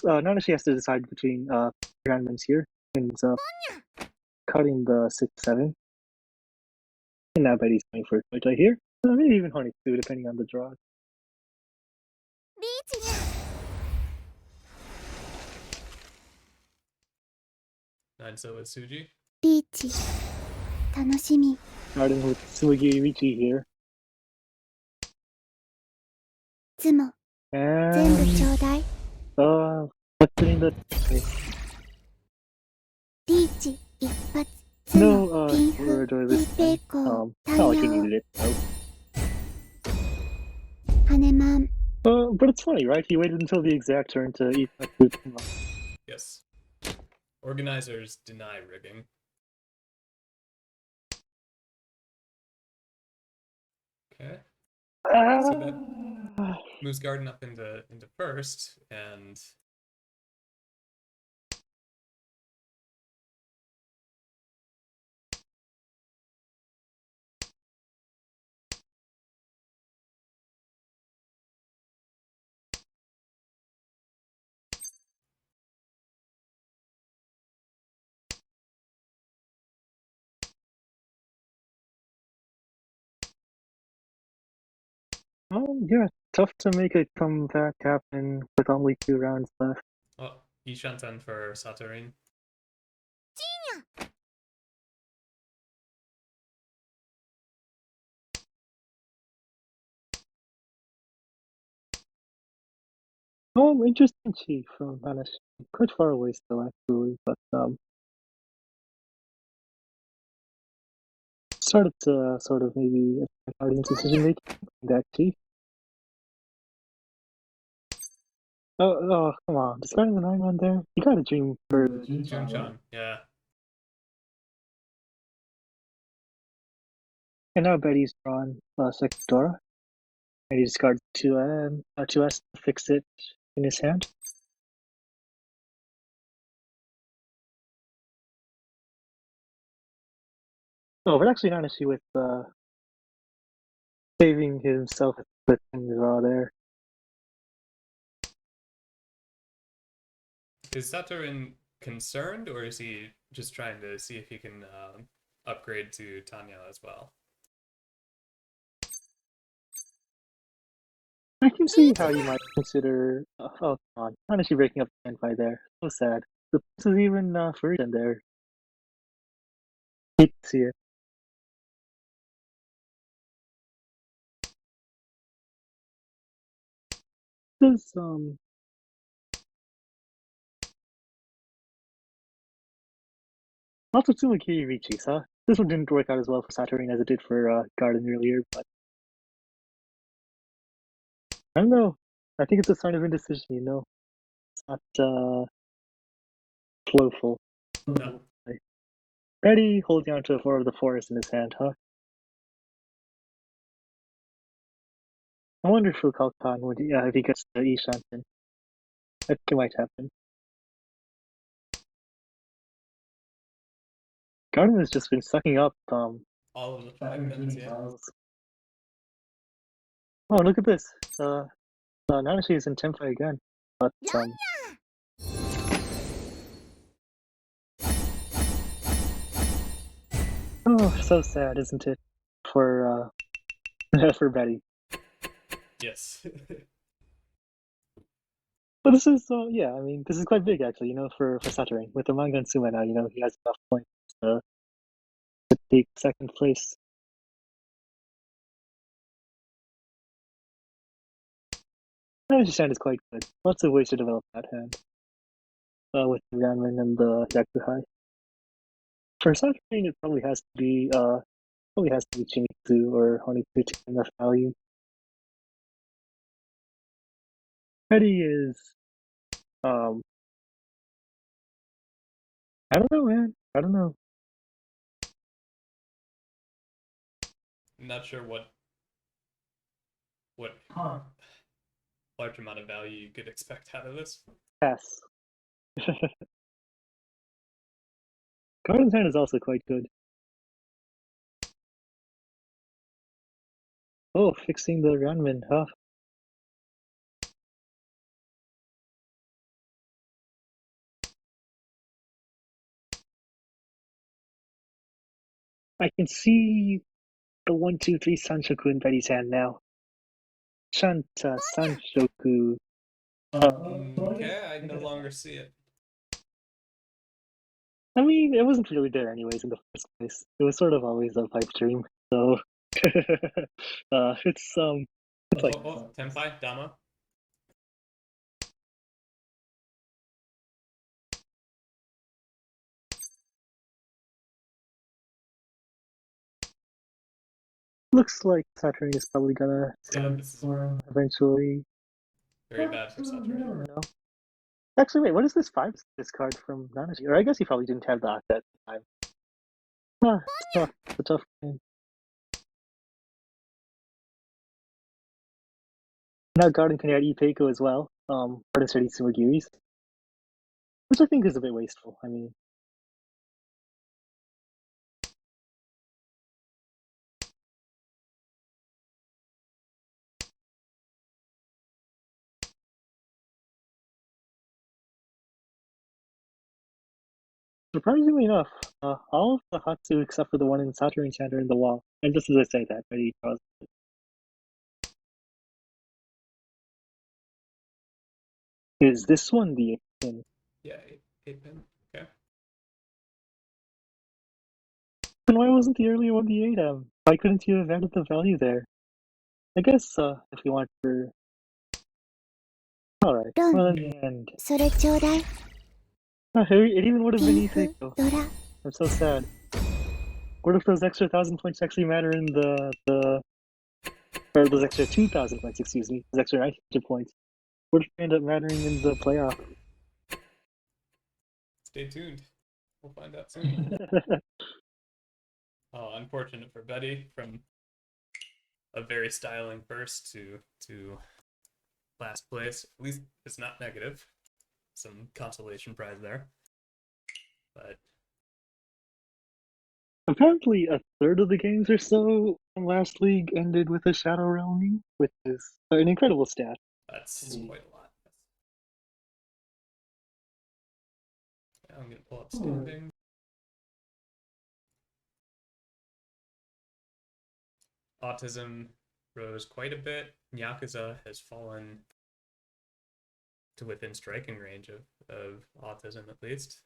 Nanashi has to decide between commandments here and cutting the 6-7. And now Betty's going for a Toy here. Maybe even Honitsu, depending on the draw. リーチに Nine so is Suji. リーチ楽しみ Starting with Sumagi Riichi here. ズモ全部 And ちょうだい putting the リーチ一発ズモ no ピンフ Suaradora リ this ペ time. コ Not 太 like he 陽 needed it. Nope. ハネマン But it's funny, right? He waited until the exact turn to eat that food. Yes. Organizers deny rigging. Okay. So that moves Garden up into first, and Yeah, tough to make a comeback happen with only 2 rounds left. oh, Ishantan for Satorin. Interesting chief from Vanish. Quite far away still, actually, but started to sort of maybe affect Guardian's decision making. That chief. Oh, come on. Discarding the 9-1 there? You got a dream for Junchan, yeah. And now Betty's drawn Sectora. And he discards 2S to fix it in his hand. Oh, but actually not issue with saving himself with the draw there. Is Satorin concerned, or is he just trying to see if he can upgrade to Tanya as well? I can see how you might consider. Oh, come on. Not actually breaking up the hand by there. So sad. The prince is even first in there. Hate to see it. This, lots of Tsumaki Riichis, huh? This one didn't work out as well for Saturn as it did for Garden earlier, but I don't know. I think it's a sign of indecision, you know? It's not flowful. No. Ready, holding on to the floor of the forest in his hand, huh? I wonder if Fukalkan would, if he gets the Ishanten. I think it might happen. Garden has just been sucking up, All of the 5 minutes, yeah. Oh, look at this. Nanashi is in Tenpai again. But, oh, so sad, isn't it? For, for Betty. Yes. But this is, yeah, I mean, this is quite big, actually, for Satorin. With the manga and Suma now, he has enough points to take second place. Nanashi stand is quite good. Lots of ways to develop that hand. With the Ranman and the Yakuhai. For Satorin, it probably has to be, Shimizu or Honitsu to enough value. Betty is, I don't know, man. I don't know. I'm not sure what large amount of value you could expect out of this. Pass. Garden's hand is also quite good. Oh, fixing the Ranman, huh? I can see the 1-2-3 Sanshoku in Betty's hand now. Shanta, Sanshoku. Okay, I no longer see it. I mean, it wasn't really there anyways in the first place. It was sort of always a pipe dream, so it's like Tenpai, Dama. looks like Saturn is probably gonna This is eventually. very bad for Satorin. No. Actually, wait, what is this 5 discard from Nanashi? Or I guess he probably didn't have the Octa at the time. It's a tough game. Now Garden can add Ipeiko as well. Garden studied Sumagiris. Which I think is a bit wasteful. I mean, surprisingly enough, all of the Hatsu except for the one in Saturn Chandra in the wall. And just as I say that, Betty draws it. Is this one the 8-pin? Yeah, 8-pin. Okay. And why wasn't the earlier one the 8M? Why couldn't you have added the value there? I guess, if you want for... Alright, well in the end... それちょうだい it even would have ピ been ンフ Ipeiko. ドラ I'm so sad. What if those extra 1,000 points actually matter in or those extra 2,000 points, excuse me, those extra 900 points? What if they end up mattering in the playoff? Stay tuned. We'll find out soon. Oh, unfortunate for Betty, from a very styling first to last place. At least it's not negative. Some consolation prize there. But apparently, a third of the games or so in last league ended with a Shadow Realming, which is an incredible stat. that's quite a lot. Yeah, I'm gonna pull up standing. Autism rose quite a bit. Yakuza has fallen to within striking range of autism, at least.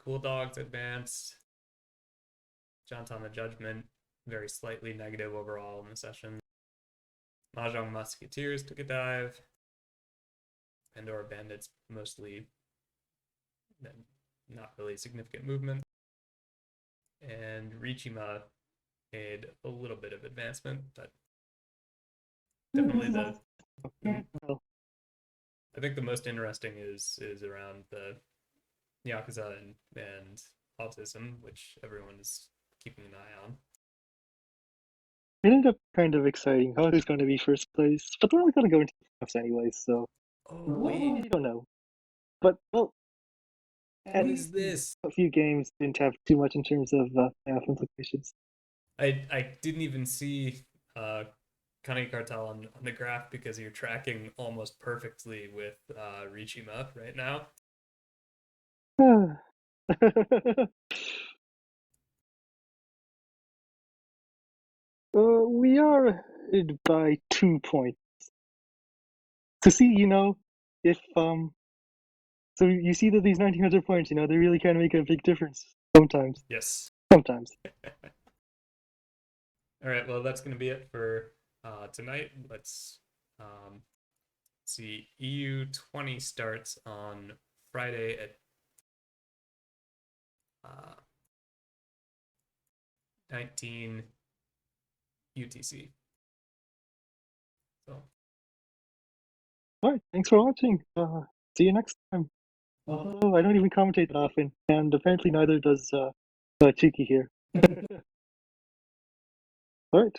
CoolDogz advanced. Jantama Judgement, very slightly negative overall in the session. Mahjong Musketeers took a dive. Pandora Bandits, mostly not really significant movement. And Riichima made a little bit of advancement, but definitely I think the most interesting is around the Yakuza and autism, which everyone is keeping an eye on. It ended up kind of exciting. Who's going to be first place? But they're only going to go into the playoffs anyway, so we don't know. But well, at What is least this? a few games didn't have too much in terms of playoff implications. I didn't even see Cunning Cartel on the graph because you're tracking almost perfectly with Riichima right now. We are ahead by 2 points. To see, if so you see that these 1900 points, they really can make a big difference sometimes. Yes. Sometimes. All right, well, that's going to be it for tonight. Let's see. EU20 starts on Friday at 19 UTC. So. All right, thanks for watching. See you next time. Although I don't even commentate that often, and apparently neither does Cheeky here. All right.